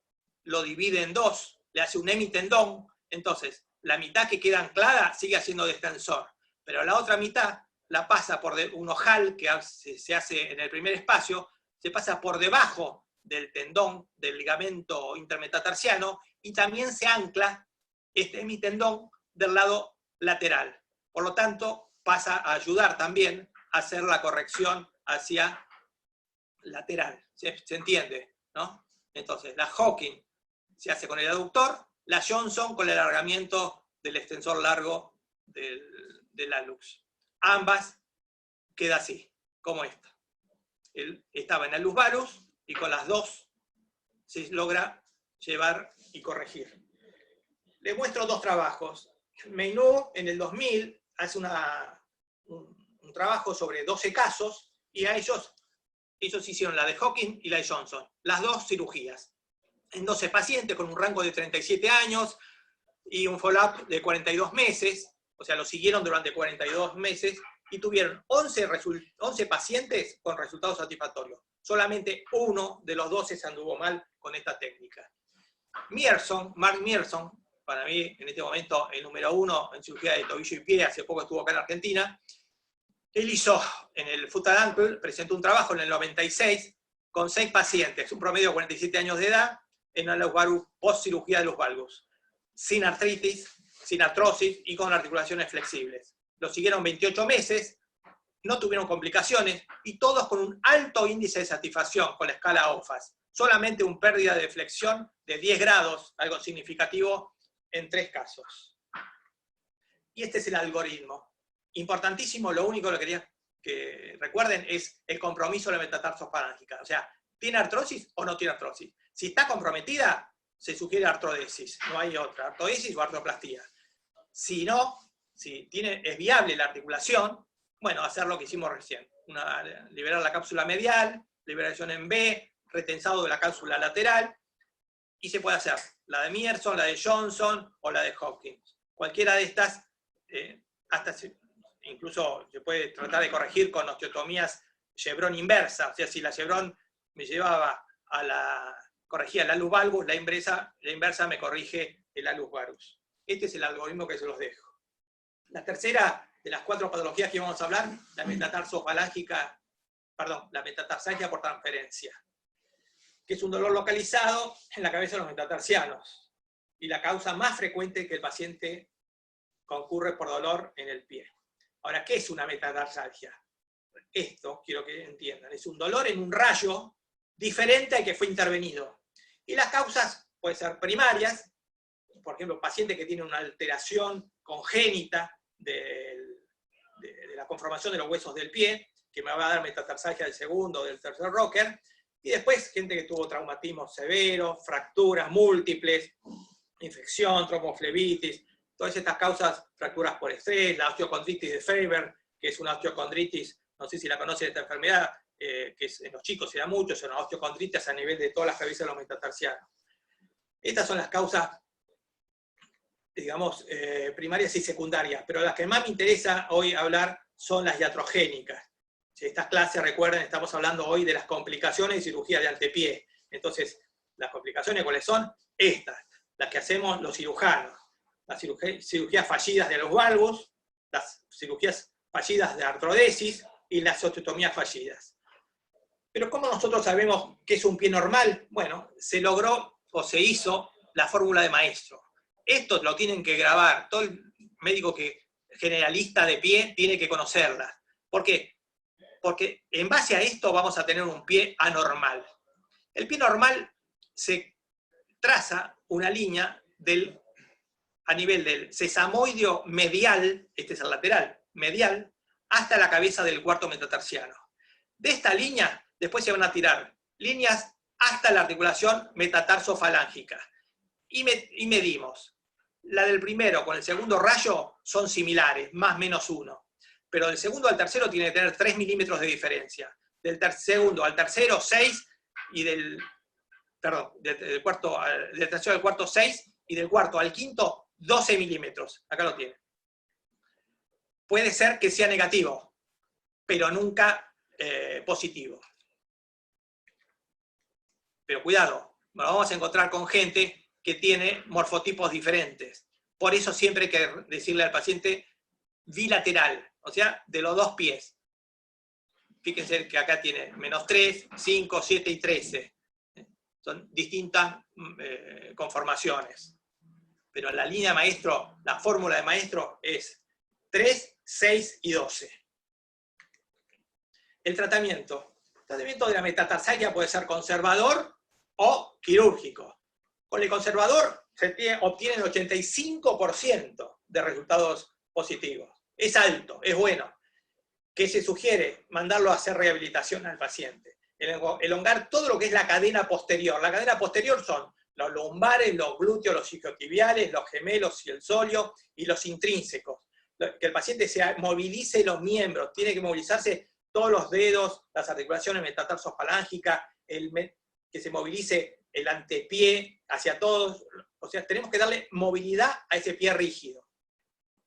lo divide en dos, le hace un hemitendón, entonces la mitad que queda anclada sigue siendo de extensor, pero la otra mitad la pasa por un ojal que se hace en el primer espacio, se pasa por debajo del tendón del ligamento intermetatarsiano y también se ancla este hemitendón del lado lateral. Por lo tanto, pasa a ayudar también a hacer la corrección hacia lateral. ¿Se entiende? ¿No? Entonces, la Hawking se hace con el aductor, la Johnson con el alargamiento del extensor largo del alux. Ambas queda así, como esta. Él estaba en alus valgus y con las dos se logra llevar y corregir. Les muestro 2 trabajos. Meynoud en el 2000 hace un trabajo sobre 12 casos, y a ellos hicieron la de Hawking y la de Johnson, las dos cirugías, en 12 pacientes con un rango de 37 años y un follow-up de 42 meses, o sea, lo siguieron durante 42 meses, y tuvieron 11 pacientes con resultados satisfactorios. Solamente uno de los 12 se anduvo mal con esta técnica. Mark Mierson, para mí en este momento el número 1 en cirugía de tobillo y pie, hace poco estuvo acá en Argentina, él hizo en el Foot and Ankle, presentó un trabajo en el 96 con 6 pacientes, un promedio de 47 años de edad, en una post-cirugía de los valgus, sin artritis, sin artrosis y con articulaciones flexibles. Lo siguieron 28 meses, no tuvieron complicaciones, y todos con un alto índice de satisfacción con la escala OFAS. Solamente una pérdida de flexión de 10 grados, algo significativo, en 3 casos. Y este es el algoritmo. Importantísimo, lo único que quería que recuerden es el compromiso de la metatarsofalángea. O sea, ¿tiene artrosis o no tiene artrosis? Si está comprometida, se sugiere artrodesis, no hay otra, artrodesis o artroplastía. Si no, si es viable la articulación, bueno, hacer lo que hicimos recién. Liberar la cápsula medial, liberación en B, retensado de la cápsula lateral, y se puede hacer la de Mierson, la de Johnson o la de Hopkins. Cualquiera de estas, incluso se puede tratar de corregir con osteotomías Chevron inversa. O sea, si la Chevron me llevaba corregía el alus valgus, la inversa me corrige el alus varus. Este es el algoritmo que se los dejo. La tercera de las 4 patologías que vamos a hablar, la metatarsalgia por transferencia, que es un dolor localizado en la cabeza de los metatarsianos, y la causa más frecuente que el paciente concurre por dolor en el pie. Ahora, ¿qué es una metatarsalgia? Esto, quiero que entiendan, es un dolor en un rayo diferente al que fue intervenido. Y las causas pueden ser primarias, por ejemplo, paciente que tiene una alteración congénita de la conformación de los huesos del pie, que me va a dar metatarsalgia del segundo o del tercer rocker, y después gente que tuvo traumatismos severos, fracturas múltiples, infección, tromboflebitis, todas estas causas, fracturas por estrés, la osteocondritis de Faber, que es una osteocondritis, no sé si la conocen esta enfermedad, que en los chicos se da mucho, es una osteocondritis a nivel de todas las cabezas de los metatarsianos. Estas son las causas, digamos, primarias y secundarias, pero las que más me interesa hoy hablar son las iatrogénicas. Si estas clases, recuerden, estamos hablando hoy de las complicaciones de cirugía de antepié. Entonces, las complicaciones, ¿cuáles son? Estas, las que hacemos los cirujanos. Las cirugías fallidas de los valgus, las cirugías fallidas de artrodesis y las osteotomías fallidas. Pero ¿cómo nosotros sabemos qué es un pie normal? Bueno, se logró o se hizo la fórmula de maestro. Esto lo tienen que grabar. Todo el médico generalista de pie tiene que conocerla. ¿Por qué? Porque en base a esto vamos a tener un pie anormal. El pie normal se traza una línea a nivel del sesamoideo medial, este es el lateral, medial, hasta la cabeza del cuarto metatarsiano. De esta línea, después se van a tirar líneas hasta la articulación metatarsofalágica. Y medimos. La del primero con el segundo rayo son similares, más o menos 1. Pero del segundo al tercero tiene que tener 3 milímetros de diferencia. Del segundo al tercero, 6, y del tercero al cuarto, 6, y del cuarto al quinto, 12 milímetros. Acá lo tiene. Puede ser que sea negativo, pero nunca positivo. Pero cuidado, nos vamos a encontrar con gente que tiene morfotipos diferentes. Por eso siempre hay que decirle al paciente bilateral, o sea, de los 2 pies. Fíjense que acá tiene -3, 5, 7 y 13. Son distintas conformaciones. Pero la línea de maestro, la fórmula de maestro es 3, 6 y 12. El tratamiento de la metatarsalgia puede ser conservador o quirúrgico. Con el conservador se obtiene el 85% de resultados positivos. Es alto, es bueno. ¿Qué se sugiere? Mandarlo a hacer rehabilitación al paciente. Elongar todo lo que es la cadena posterior. La cadena posterior son los lumbares, los glúteos, los isquiotibiales, los gemelos y el sóleo, y los intrínsecos. que el paciente movilice los miembros, tiene que movilizarse todos los dedos, las articulaciones metatarsofalángicas, que se movilice el antepié hacia todos, o sea, tenemos que darle movilidad a ese pie rígido.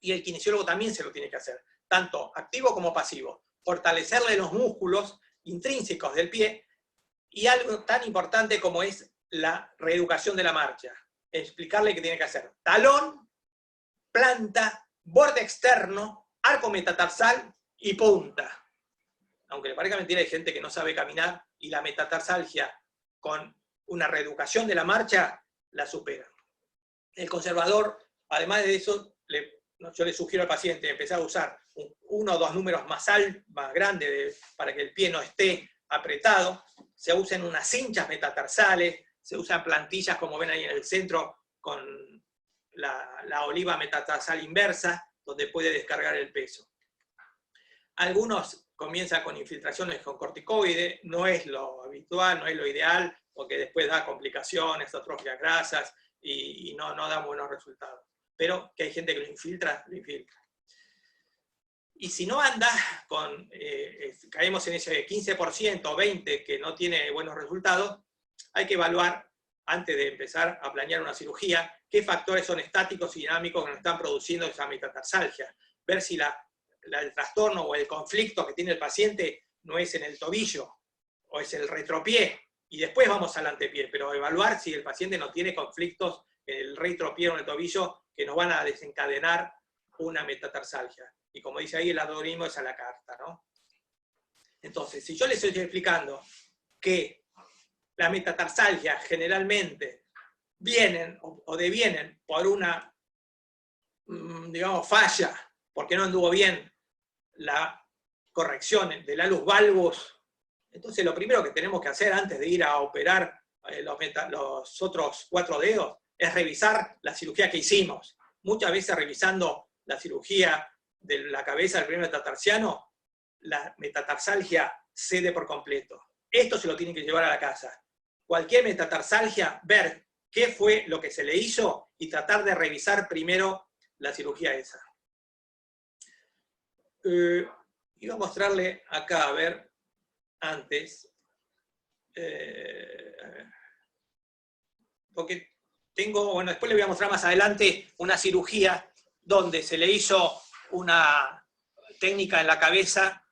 Y el kinesiólogo también se lo tiene que hacer, tanto activo como pasivo. Fortalecerle los músculos intrínsecos del pie, y algo tan importante como es la reeducación de la marcha. Explicarle qué tiene que hacer. Talón, planta, borde externo, arco metatarsal y punta. Aunque le parezca mentira, hay gente que no sabe caminar y la metatarsalgia con una reeducación de la marcha la supera. El conservador, además de eso, yo le sugiero al paciente empezar a usar 1 o 2 números más grandes para que el pie no esté apretado. Se usan unas cinchas metatarsales, se usan plantillas como ven ahí en el centro con la oliva metatarsal inversa, donde puede descargar el peso. Algunos comienzan con infiltraciones con corticoide, no es lo habitual, no es lo ideal, porque después da complicaciones, atrofias grasas, y no da buenos resultados. Pero que hay gente que lo infiltra, lo infiltra. Y si no anda, caemos en ese 15% o 20% que no tiene buenos resultados, hay que evaluar, antes de empezar a planear una cirugía, qué factores son estáticos y dinámicos que nos están produciendo esa metatarsalgia. Ver si el trastorno o el conflicto que tiene el paciente no es en el tobillo, o es el retropié, y después vamos al antepié, pero evaluar si el paciente no tiene conflictos en el retropié o en el tobillo que nos van a desencadenar una metatarsalgia. Y como dice ahí, el algoritmo es a la carta, ¿no? Entonces, si yo les estoy explicando que las metatarsalgias generalmente vienen o devienen por una, digamos, falla, porque no anduvo bien la corrección del alus valgus, entonces lo primero que tenemos que hacer antes de ir a operar los otros 4 dedos es revisar la cirugía que hicimos. Muchas veces revisando la cirugía de la cabeza del primer metatarsiano, la metatarsalgia cede por completo. Esto se lo tienen que llevar a la casa. Cualquier metatarsalgia, ver qué fue lo que se le hizo y tratar de revisar primero la cirugía esa. Iba a mostrarle acá, a ver, antes, porque tengo, después le voy a mostrar más adelante una cirugía donde se le hizo una técnica en la cabeza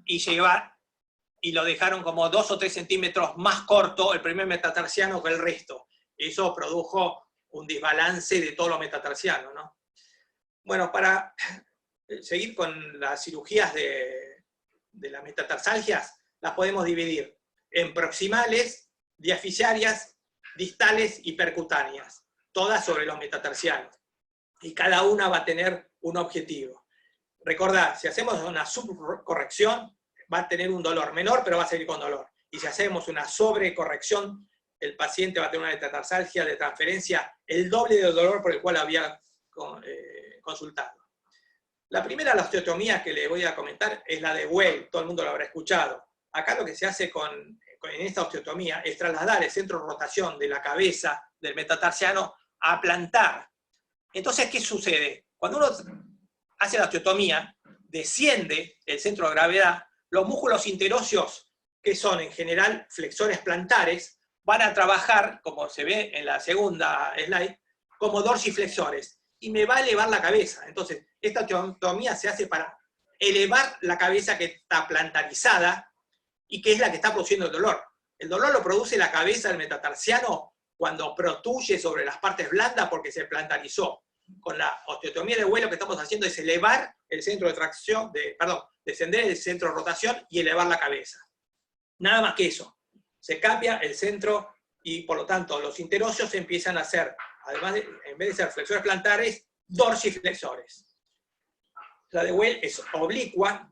y lo dejaron como 2 o 3 centímetros más corto el primer metatarsiano que el resto. Eso produjo un desbalance de todos los metatarsianos, ¿no? Bueno, para seguir con las cirugías de las metatarsalgias, las podemos dividir en proximales, diaficiarias, distales y percutáneas, todas sobre los metatarsianos. Y cada una va a tener un objetivo. Recordad, si hacemos una subcorrección, va a tener un dolor menor, pero va a seguir con dolor. Y si hacemos una sobrecorrección, el paciente va a tener una metatarsalgia de transferencia el doble del dolor por el cual había consultado. La primera osteotomía que le voy a comentar es la de Weil, todo el mundo lo habrá escuchado. Acá lo que se hace en esta osteotomía es trasladar el centro de rotación de la cabeza del metatarsiano a plantar. Entonces, ¿qué sucede? Cuando uno hace la osteotomía, desciende el centro de gravedad, los músculos interóseos, que son en general flexores plantares, van a trabajar, como se ve en la segunda slide, como dorsiflexores, y me va a elevar la cabeza. Entonces, esta osteotomía se hace para elevar la cabeza que está plantarizada, y que es la que está produciendo el dolor. El dolor lo produce la cabeza del metatarsiano cuando protuye sobre las partes blandas porque se plantarizó. Con la osteotomía de Weil lo que estamos haciendo es elevar el centro de tracción, descender el centro de rotación y elevar la cabeza. Nada más que eso. Se cambia el centro y por lo tanto los interóseos empiezan a ser, además en vez de ser flexores plantares, dorsiflexores. La de Weil es oblicua,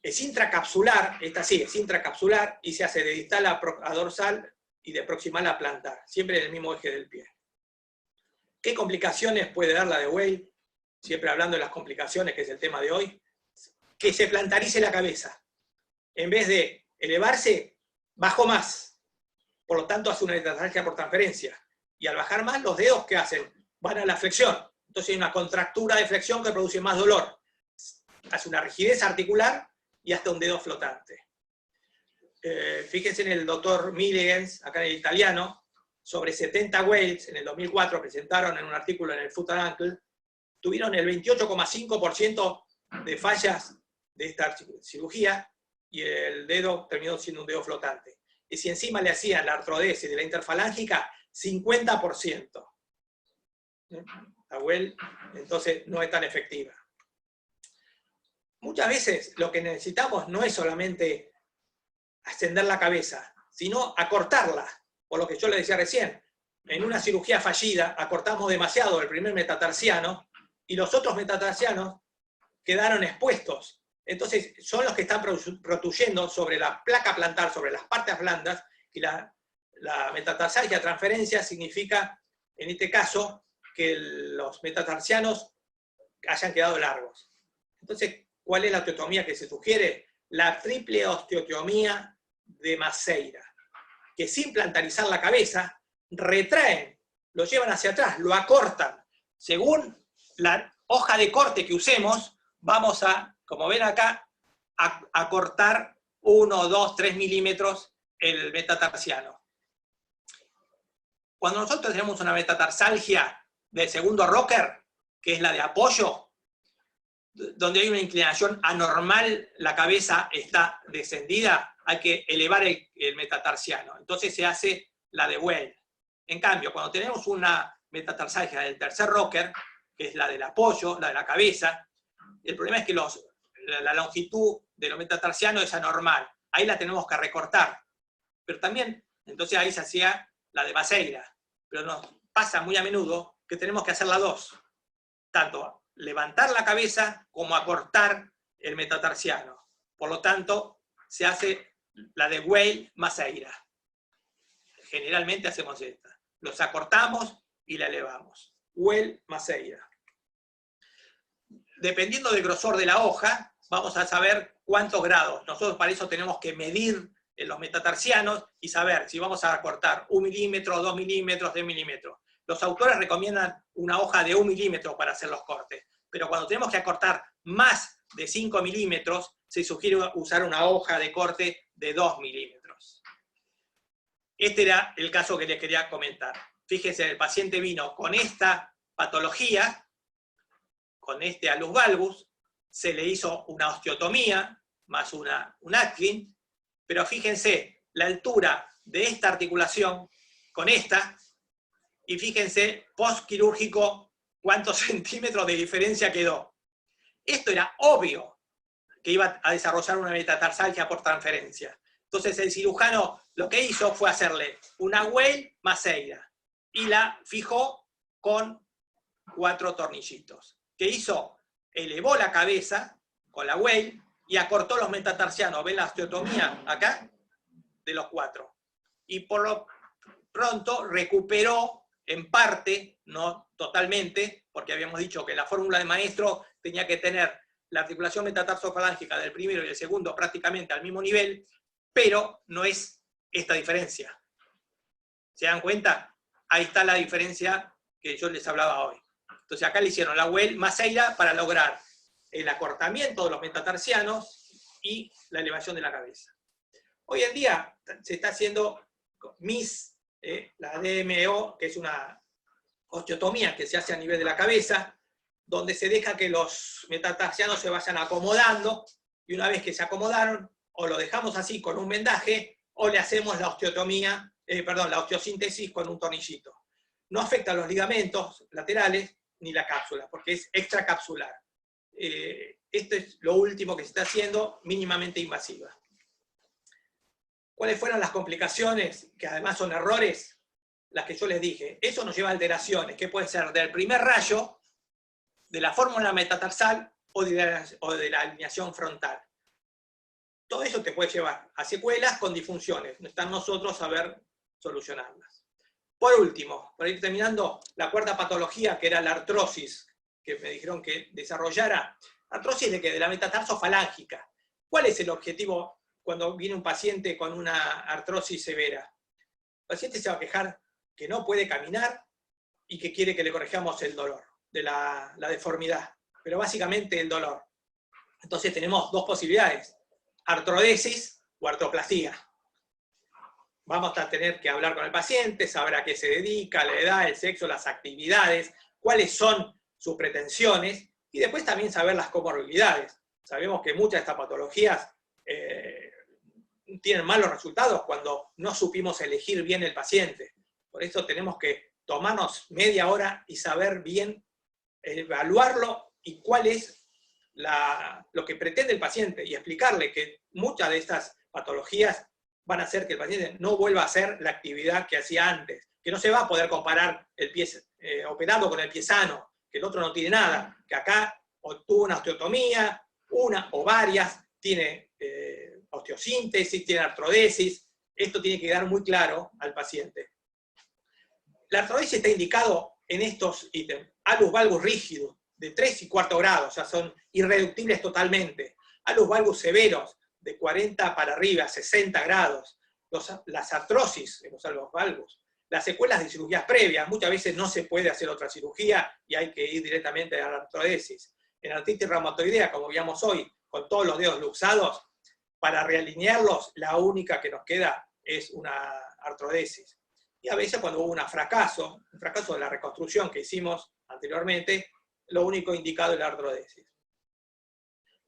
es intracapsular, esta sí, es intracapsular, y se hace de distal a dorsal y de proximal a plantar, siempre en el mismo eje del pie. ¿Qué complicaciones puede dar la de Weil? Siempre hablando de las complicaciones, que es el tema de hoy. Que se plantarice la cabeza. En vez de elevarse, bajó más. Por lo tanto, hace una metatarsalgia por transferencia. Y al bajar más, los dedos, ¿qué hacen? Van a la flexión. Entonces hay una contractura de flexión que produce más dolor. hace una rigidez articular y hasta un dedo flotante. Fíjense en el doctor Milligens, acá en el italiano, sobre 70 whales, en el 2004 presentaron en un artículo en el Foot and Ankle, tuvieron el 28,5% de fallas de esta cirugía, y el dedo terminó siendo un dedo flotante. Y si encima le hacían la artrodesis de la interfalángica, 50%. La WEL, entonces, no es tan efectiva. Muchas veces lo que necesitamos no es solamente ascender la cabeza, sino acortarla, por lo que yo le decía recién. En una cirugía fallida acortamos demasiado el primer metatarsiano y los otros metatarsianos quedaron expuestos. Entonces son los que están protuyendo sobre la placa plantar, sobre las partes blandas, y la metatarsalgia transferencia significa, en este caso, que los metatarsianos hayan quedado largos. Entonces, ¿cuál es la osteotomía que se sugiere? La triple osteotomía de Maceira, que sin plantarizar la cabeza, retraen, lo llevan hacia atrás, lo acortan. Según la hoja de corte que usemos, vamos a, como ven acá, a cortar 1, 2, 3 milímetros el metatarsiano. Cuando nosotros tenemos una metatarsalgia del segundo rocker, que es la de apoyo, donde hay una inclinación anormal, la cabeza está descendida, hay que elevar el metatarsiano. Entonces se hace la de Weil. En cambio, cuando tenemos una metatarsalgia del tercer rocker, que es la del apoyo, la de la cabeza, el problema es que la longitud de los metatarsianos es anormal. Ahí la tenemos que recortar. Pero también, entonces ahí se hacía la de Maceira. Pero nos pasa muy a menudo que tenemos que hacer las dos. Tanto levantar la cabeza como acortar el metatarsiano. Por lo tanto, se hace la de Weil Maceira. Generalmente hacemos esta. Los acortamos y la elevamos. Weil Maceira. Dependiendo del grosor de la hoja, vamos a saber cuántos grados. Nosotros para eso tenemos que medir los metatarsianos y saber si vamos a cortar 1 milímetro, 2 milímetros, 10 milímetros. Los autores recomiendan una hoja de 1 milímetro para hacer los cortes, pero cuando tenemos que acortar más de 5 milímetros, se sugiere usar una hoja de corte de 2 milímetros. Este era el caso que les quería comentar. Fíjense, el paciente vino con esta patología, con este alus valgus, se le hizo una osteotomía, más un Atkins, pero fíjense la altura de esta articulación con esta, y fíjense, postquirúrgico, cuántos centímetros de diferencia quedó. Esto era obvio que iba a desarrollar una metatarsalgia por transferencia. Entonces el cirujano lo que hizo fue hacerle una Weil Maceira, y la fijó con 4 tornillitos. ¿Qué hizo? Elevó la cabeza con la Weil y acortó los metatarsianos. ¿Ven la osteotomía acá? De los 4. Y por lo pronto recuperó en parte, no totalmente, porque habíamos dicho que la fórmula de maestro tenía que tener la articulación metatarsofalángica del primero y del segundo prácticamente al mismo nivel, pero no es esta diferencia. ¿Se dan cuenta? Ahí está la diferencia que yo les hablaba hoy. Entonces acá le hicieron la Weil Maceira para lograr el acortamiento de los metatarsianos y la elevación de la cabeza. Hoy en día se está haciendo MIS, la DMO, que es una osteotomía que se hace a nivel de la cabeza, donde se deja que los metatarsianos se vayan acomodando, y una vez que se acomodaron, o lo dejamos así con un vendaje, o le hacemos la osteotomía, la osteosíntesis con un tornillito. No afecta a los ligamentos laterales ni la cápsula, porque es extracapsular. Esto es lo último que se está haciendo, mínimamente invasiva. ¿Cuáles fueron las complicaciones, que además son errores? Las que yo les dije. Eso nos lleva a alteraciones, que pueden ser del primer rayo, de la fórmula metatarsal o de la alineación frontal. Todo eso te puede llevar a secuelas con disfunciones. No está en nosotros saber solucionarlas. Por último, para ir terminando, la cuarta patología, que era la artrosis, que me dijeron que desarrollara. Artrosis de la metatarsofalángica. ¿Cuál es el objetivo cuando viene un paciente con una artrosis severa? El paciente se va a quejar que no puede caminar y que quiere que le corrijamos el dolor, de la deformidad, pero básicamente el dolor. Entonces tenemos dos posibilidades, artrodesis o artroplastía. Vamos a tener que hablar con el paciente, saber a qué se dedica, la edad, el sexo, las actividades, cuáles son sus pretensiones, y después también saber las comorbilidades. Sabemos que muchas de estas patologías tienen malos resultados cuando no supimos elegir bien el paciente. Por eso tenemos que tomarnos media hora y saber bien, evaluarlo y cuál es lo que pretende el paciente, y explicarle que muchas de estas patologías van a hacer que el paciente no vuelva a hacer la actividad que hacía antes, que no se va a poder comparar el pie operado con el pie sano, que el otro no tiene nada, que acá tuvo una osteotomía, una o varias, tiene osteosíntesis, tiene artrodesis. Esto tiene que quedar muy claro al paciente. La artrodesis está indicado en estos ítems: alus valgus rígidos, de 3 y 4 grados, o sea, son irreductibles totalmente. Alus valgus severos, de 40 para arriba, 60 grados. Las artrosis en los alus valgus. Las secuelas de cirugías previas, muchas veces no se puede hacer otra cirugía y hay que ir directamente a la artrodesis. En artritis reumatoidea, como veíamos hoy, con todos los dedos luxados, para realinearlos, la única que nos queda es una artrodesis. Y a veces cuando hubo un fracaso de la reconstrucción que hicimos anteriormente, lo único indicado es la artrodesis.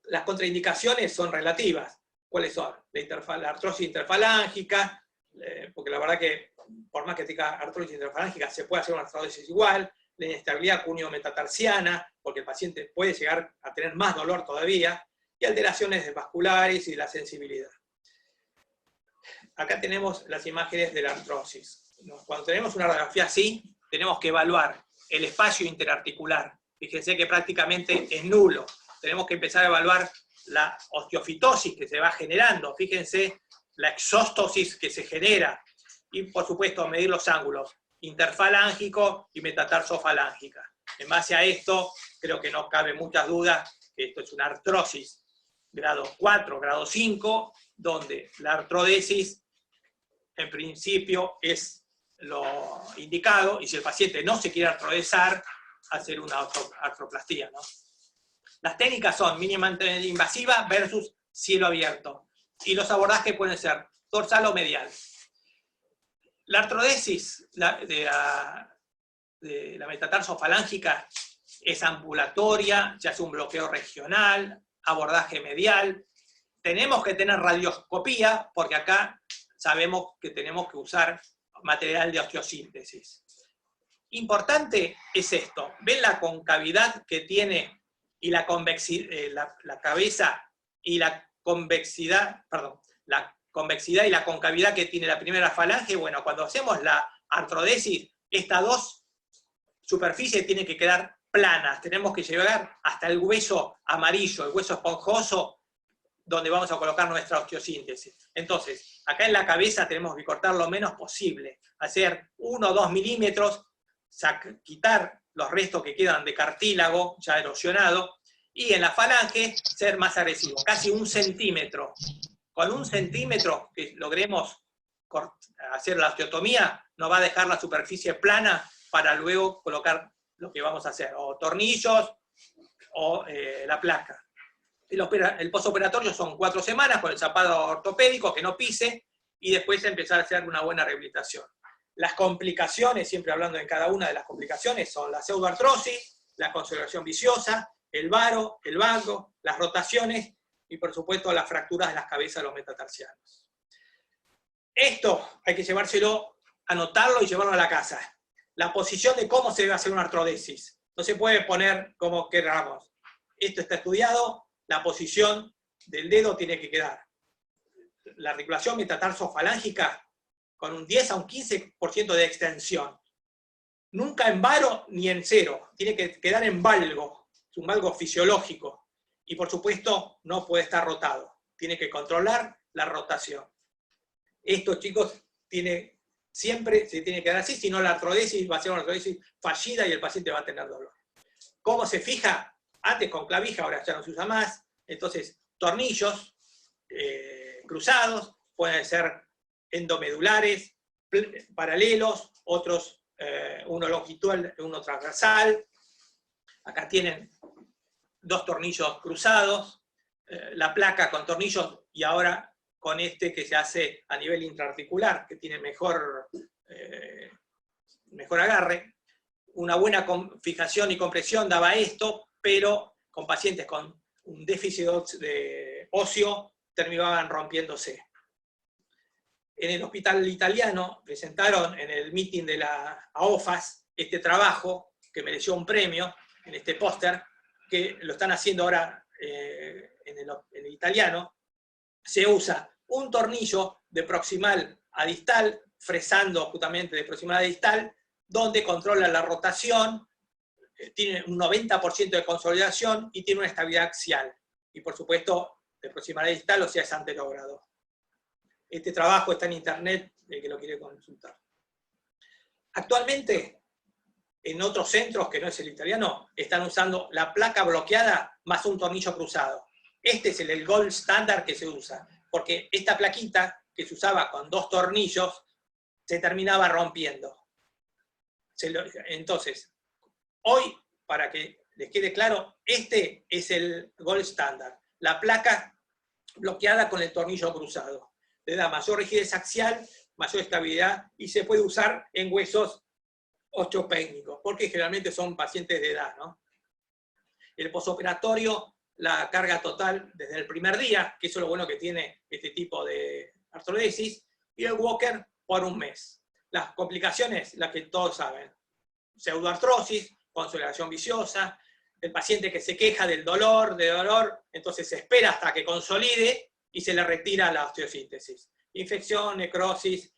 Las contraindicaciones son relativas. ¿Cuáles son? La artrosis interfalángica, porque la verdad que por más que tenga artrosis interfalángica se puede hacer una artrodesis igual, la inestabilidad cuneo-metatarsiana, porque el paciente puede llegar a tener más dolor todavía, y alteraciones vasculares y de la sensibilidad. Acá tenemos las imágenes de la artrosis. Cuando tenemos una radiografía así, tenemos que evaluar el espacio interarticular. Fíjense que prácticamente es nulo. Tenemos que empezar a evaluar la osteofitosis que se va generando. Fíjense la exóstosis que se genera. Y por supuesto medir los ángulos interfalángico y metatarsofalángica. En base a esto, creo que no cabe muchas dudas que esto es una artrosis grado 4, grado 5, donde la artrodesis en principio es lo indicado, y si el paciente no se quiere artrodesar, hacer una artroplastía, ¿no? Las técnicas son mínimamente invasiva versus cielo abierto, y los abordajes pueden ser dorsal o medial. La artrodesis de la metatarsofalángica es ambulatoria, se hace un bloqueo regional, abordaje medial. Tenemos que tener radioscopía, porque acá sabemos que tenemos que usar material de osteosíntesis. Importante es esto. ¿Ven la concavidad que tiene y la convexidad, la cabeza y la convexidad, perdón, la convexidad y la concavidad que tiene la primera falange? Bueno, cuando hacemos la artrodesis, estas dos superficies tienen que quedar planas. Tenemos que llegar hasta el hueso amarillo, el hueso esponjoso, donde vamos a colocar nuestra osteosíntesis. Entonces, acá en la cabeza tenemos que cortar lo menos posible, hacer 1 o 2 milímetros, quitar los restos que quedan de cartílago ya erosionado, y en la falange ser más agresivo, casi 1 centímetro. Con 1 centímetro que logremos hacer la osteotomía, nos va a dejar la superficie plana para luego colocar lo que vamos a hacer, o tornillos, o la placa. El postoperatorio son 4 semanas con el zapado ortopédico, que no pise, y después empezar a hacer una buena rehabilitación. Las complicaciones, siempre hablando de cada una de las complicaciones, son la pseudoartrosis, la consolidación viciosa, el varo, el valgo, las rotaciones, y por supuesto las fracturas de las cabezas de los metatarsianos. Esto hay que llevárselo, anotarlo y llevarlo a la casa. La posición de cómo se debe hacer una artrodesis. No se puede poner como queramos. Esto está estudiado, la posición del dedo tiene que quedar. La articulación metatarsofalángica con un 10 a un 15% de extensión. Nunca en varo ni en cero. Tiene que quedar en valgo. Es un valgo fisiológico. Y por supuesto no puede estar rotado. Tiene que controlar la rotación. Esto, chicos, siempre se tiene que dar así, si no la artrodesis va a ser una artrodesis fallida y el paciente va a tener dolor. ¿Cómo se fija? Antes con clavija, ahora ya no se usa más. Entonces, tornillos cruzados, pueden ser endomedulares, paralelos, otros, uno longitudinal, uno transversal. Acá tienen 2 tornillos cruzados. la placa con tornillos y ahora con este que se hace a nivel intraarticular, que tiene mejor agarre. Una buena fijación y compresión daba esto, pero con pacientes con un déficit de óseo terminaban rompiéndose. En el hospital italiano presentaron en el meeting de la AOFAS este trabajo que mereció un premio en este póster, que lo están haciendo ahora en el italiano. Se usa un tornillo de proximal a distal, fresando justamente de proximal a distal, donde controla la rotación, tiene un 90% de consolidación y tiene una estabilidad axial. Y por supuesto, de proximal a distal, o sea, es anterogrado. Este trabajo está en internet, el que lo quiere consultar. Actualmente, en otros centros, que no es el italiano, están usando la placa bloqueada más un tornillo cruzado. Este es el gold standard que se usa, porque esta plaquita, que se usaba con 2 tornillos, se terminaba rompiendo. Entonces, hoy, para que les quede claro, este es el gold standard. La placa bloqueada con el tornillo cruzado. Le da mayor rigidez axial, mayor estabilidad, y se puede usar en huesos osteopénicos, porque generalmente son pacientes de edad, ¿no? El posoperatorio, la carga total desde el primer día, que eso es lo bueno que tiene este tipo de artrodesis, y el walker por un mes. Las complicaciones, las que todos saben: pseudoartrosis, consolidación viciosa, el paciente que se queja del dolor, entonces se espera hasta que consolide y se le retira la osteosíntesis. Infección, necrosis.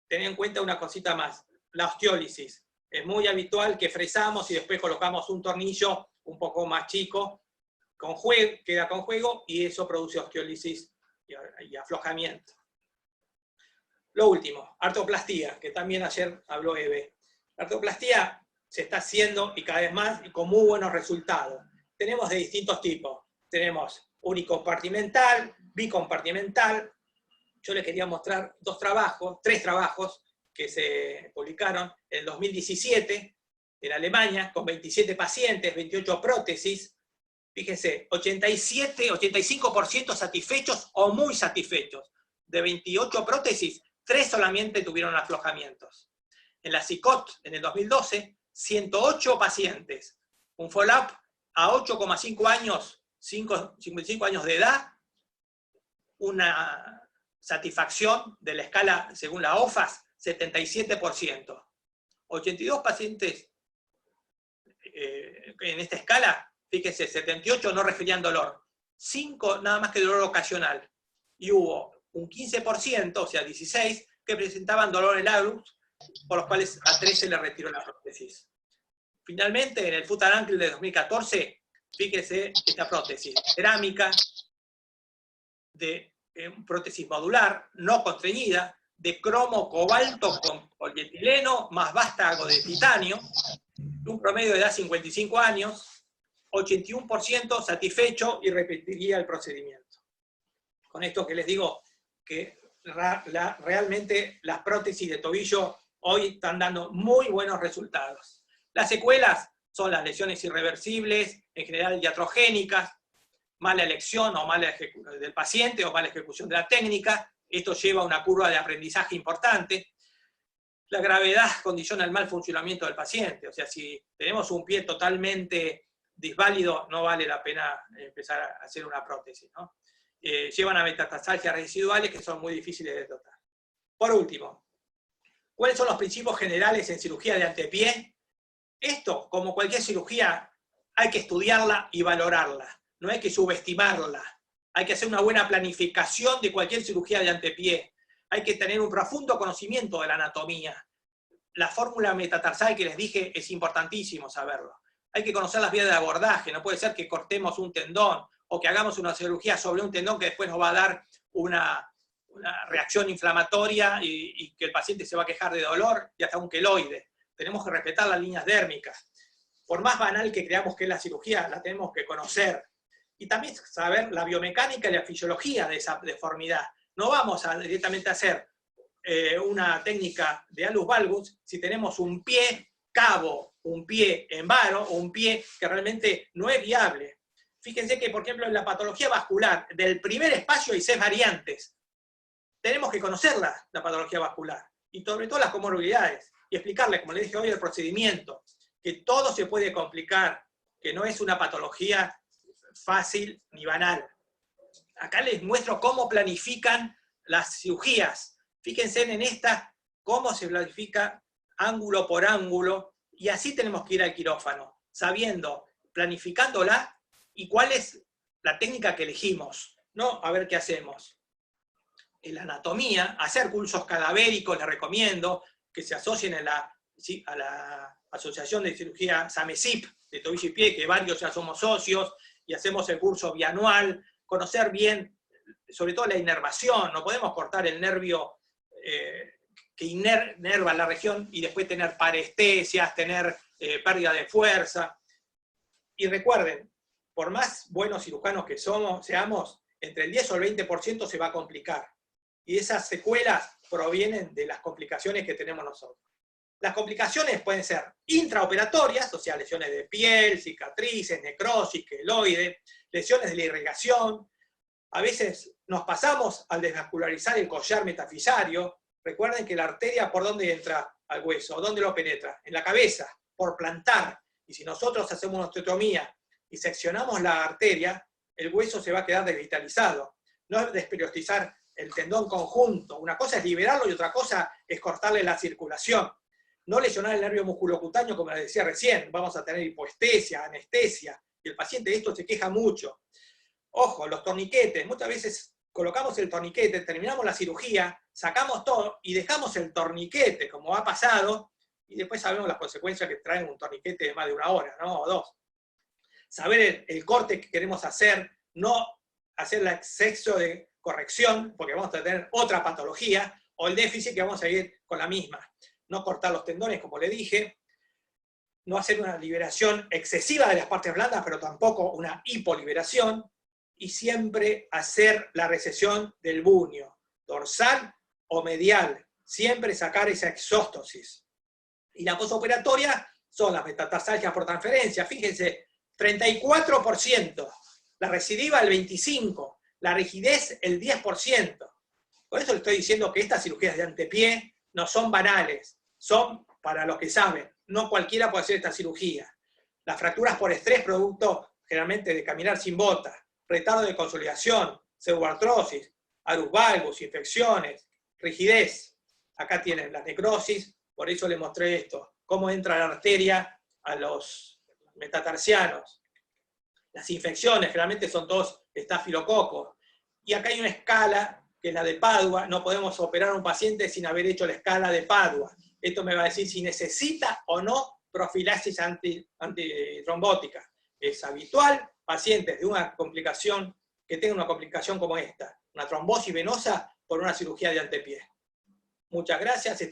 Ten en cuenta una cosita más: la osteólisis. Es muy habitual que fresamos y después colocamos un tornillo un poco más chico, queda con juego, y eso produce osteólisis y aflojamiento. Lo último, artroplastía, que también ayer habló Eve. La artroplastía se está haciendo, y cada vez más, y con muy buenos resultados. Tenemos de distintos tipos. Tenemos unicompartimental, bicompartimental. Yo les quería mostrar 3 trabajos que se publicaron en el 2017 en Alemania, con 27 pacientes, 28 prótesis. Fíjense, 85% satisfechos o muy satisfechos. De 28 prótesis, 3 solamente tuvieron aflojamientos. En la CICOT, en el 2012, 108 pacientes. Un follow-up a 8,5 años, 55 años de edad, una satisfacción de la escala, según la OFAS, 77%. 82 pacientes en esta escala, fíjense, 78 no referían dolor, 5 nada más que dolor ocasional, y hubo un 15%, o sea 16, que presentaban dolor en el hallux, por los cuales a 3 se le retiró la prótesis. Finalmente, en el Foot and Ankle de 2014, fíjense esta prótesis cerámica, de prótesis modular, no constreñida, de cromo cobalto con polietileno, más vástago de titanio, un promedio de edad 55 años, 81% satisfecho y repetiría el procedimiento. Con esto que les digo, que realmente las prótesis de tobillo hoy están dando muy buenos resultados. Las secuelas son las lesiones irreversibles, en general iatrogénicas, mala elección o mala ejecución del paciente o mala ejecución de la técnica. Esto lleva a una curva de aprendizaje importante. La gravedad condiciona el mal funcionamiento del paciente. O sea, si tenemos un pie totalmente disválido, no vale la pena empezar a hacer una prótesis, ¿no? Llevan a metatarsalgias residuales que son muy difíciles de tratar. Por último, ¿cuáles son los principios generales en cirugía de antepié? Esto, como cualquier cirugía, hay que estudiarla y valorarla. No hay que subestimarla. Hay que hacer una buena planificación de cualquier cirugía de antepié. Hay que tener un profundo conocimiento de la anatomía. La fórmula metatarsal que les dije es importantísimo saberlo. Hay que conocer las vías de abordaje. No puede ser que cortemos un tendón o que hagamos una cirugía sobre un tendón que después nos va a dar una reacción inflamatoria y que el paciente se va a quejar de dolor y hasta un queloide. Tenemos que respetar las líneas dérmicas. Por más banal que creamos que es la cirugía, la tenemos que conocer. Y también saber la biomecánica y la fisiología de esa deformidad. No vamos a directamente a hacer una técnica de hallux valgus si tenemos un pie cabo, un pie en varo o un pie que realmente no es viable. Fíjense que, por ejemplo, en la patología vascular, del primer espacio hay 6 variantes. Tenemos que conocerla, la patología vascular, y sobre todo las comorbilidades, y explicarle, como les dije hoy, el procedimiento, que todo se puede complicar, que no es una patología fácil ni banal. Acá les muestro cómo planifican las cirugías. Fíjense en esta, cómo se planifica ángulo por ángulo, y así tenemos que ir al quirófano, sabiendo, planificándola, y cuál es la técnica que elegimos, ¿no? A ver qué hacemos. En la anatomía, hacer cursos cadavéricos, les recomiendo, que se asocien a la Asociación de Cirugía SAMESIP, de tobillo y pie, que varios ya somos socios, y hacemos el curso bianual, conocer bien, sobre todo la inervación, no podemos cortar el nervio que inerva la región y después tener parestesias, tener pérdida de fuerza. Y recuerden, por más buenos cirujanos que seamos, entre el 10 o el 20% se va a complicar. Y esas secuelas provienen de las complicaciones que tenemos nosotros. Las complicaciones pueden ser intraoperatorias, o sea, lesiones de piel, cicatrices, necrosis, queloide, lesiones de la irrigación. A veces nos pasamos al desvascularizar el collar metafisario. Recuerden que la arteria, ¿por dónde entra al hueso? ¿Dónde lo penetra? En la cabeza, por plantar. Y si nosotros hacemos una osteotomía y seccionamos la arteria, el hueso se va a quedar desvitalizado. No es desperiostizar el tendón conjunto. Una cosa es liberarlo y otra cosa es cortarle la circulación. No lesionar el nervio musculocutáneo, como les decía recién. Vamos a tener hipoestesia, anestesia, y el paciente de esto se queja mucho. Ojo, los torniquetes. Muchas veces colocamos el torniquete, terminamos la cirugía, sacamos todo y dejamos el torniquete, como ha pasado, y después sabemos las consecuencias que trae un torniquete de más de 1 hora, ¿no? O 2. Saber el corte que queremos hacer, no hacer el exceso de corrección, porque vamos a tener otra patología, o el déficit que vamos a ir con la misma. No cortar los tendones, como le dije, no hacer una liberación excesiva de las partes blandas, pero tampoco una hipoliberación, y siempre hacer la recesión del buño, dorsal o medial, siempre sacar esa exóstosis. Y la posoperatoria son las metatarsalgias por transferencia, fíjense, 34%, la recidiva el 25%, la rigidez el 10%. Por eso le estoy diciendo que estas cirugías de antepié no son banales, son para los que saben, no cualquiera puede hacer esta cirugía. Las fracturas por estrés, producto generalmente de caminar sin bota, retardo de consolidación, pseudoartrosis, arus valgus, infecciones, rigidez. Acá tienen las necrosis, por eso les mostré esto, cómo entra la arteria a los metatarsianos. Las infecciones generalmente son todos estafilococos. Y acá hay una escala, que es la de Padua. No podemos operar a un paciente sin haber hecho la escala de Padua. Esto me va a decir si necesita o no profilaxis antitrombótica. Es habitual, pacientes de una complicación, que tengan una complicación como esta, una trombosis venosa por una cirugía de antepié. Muchas gracias.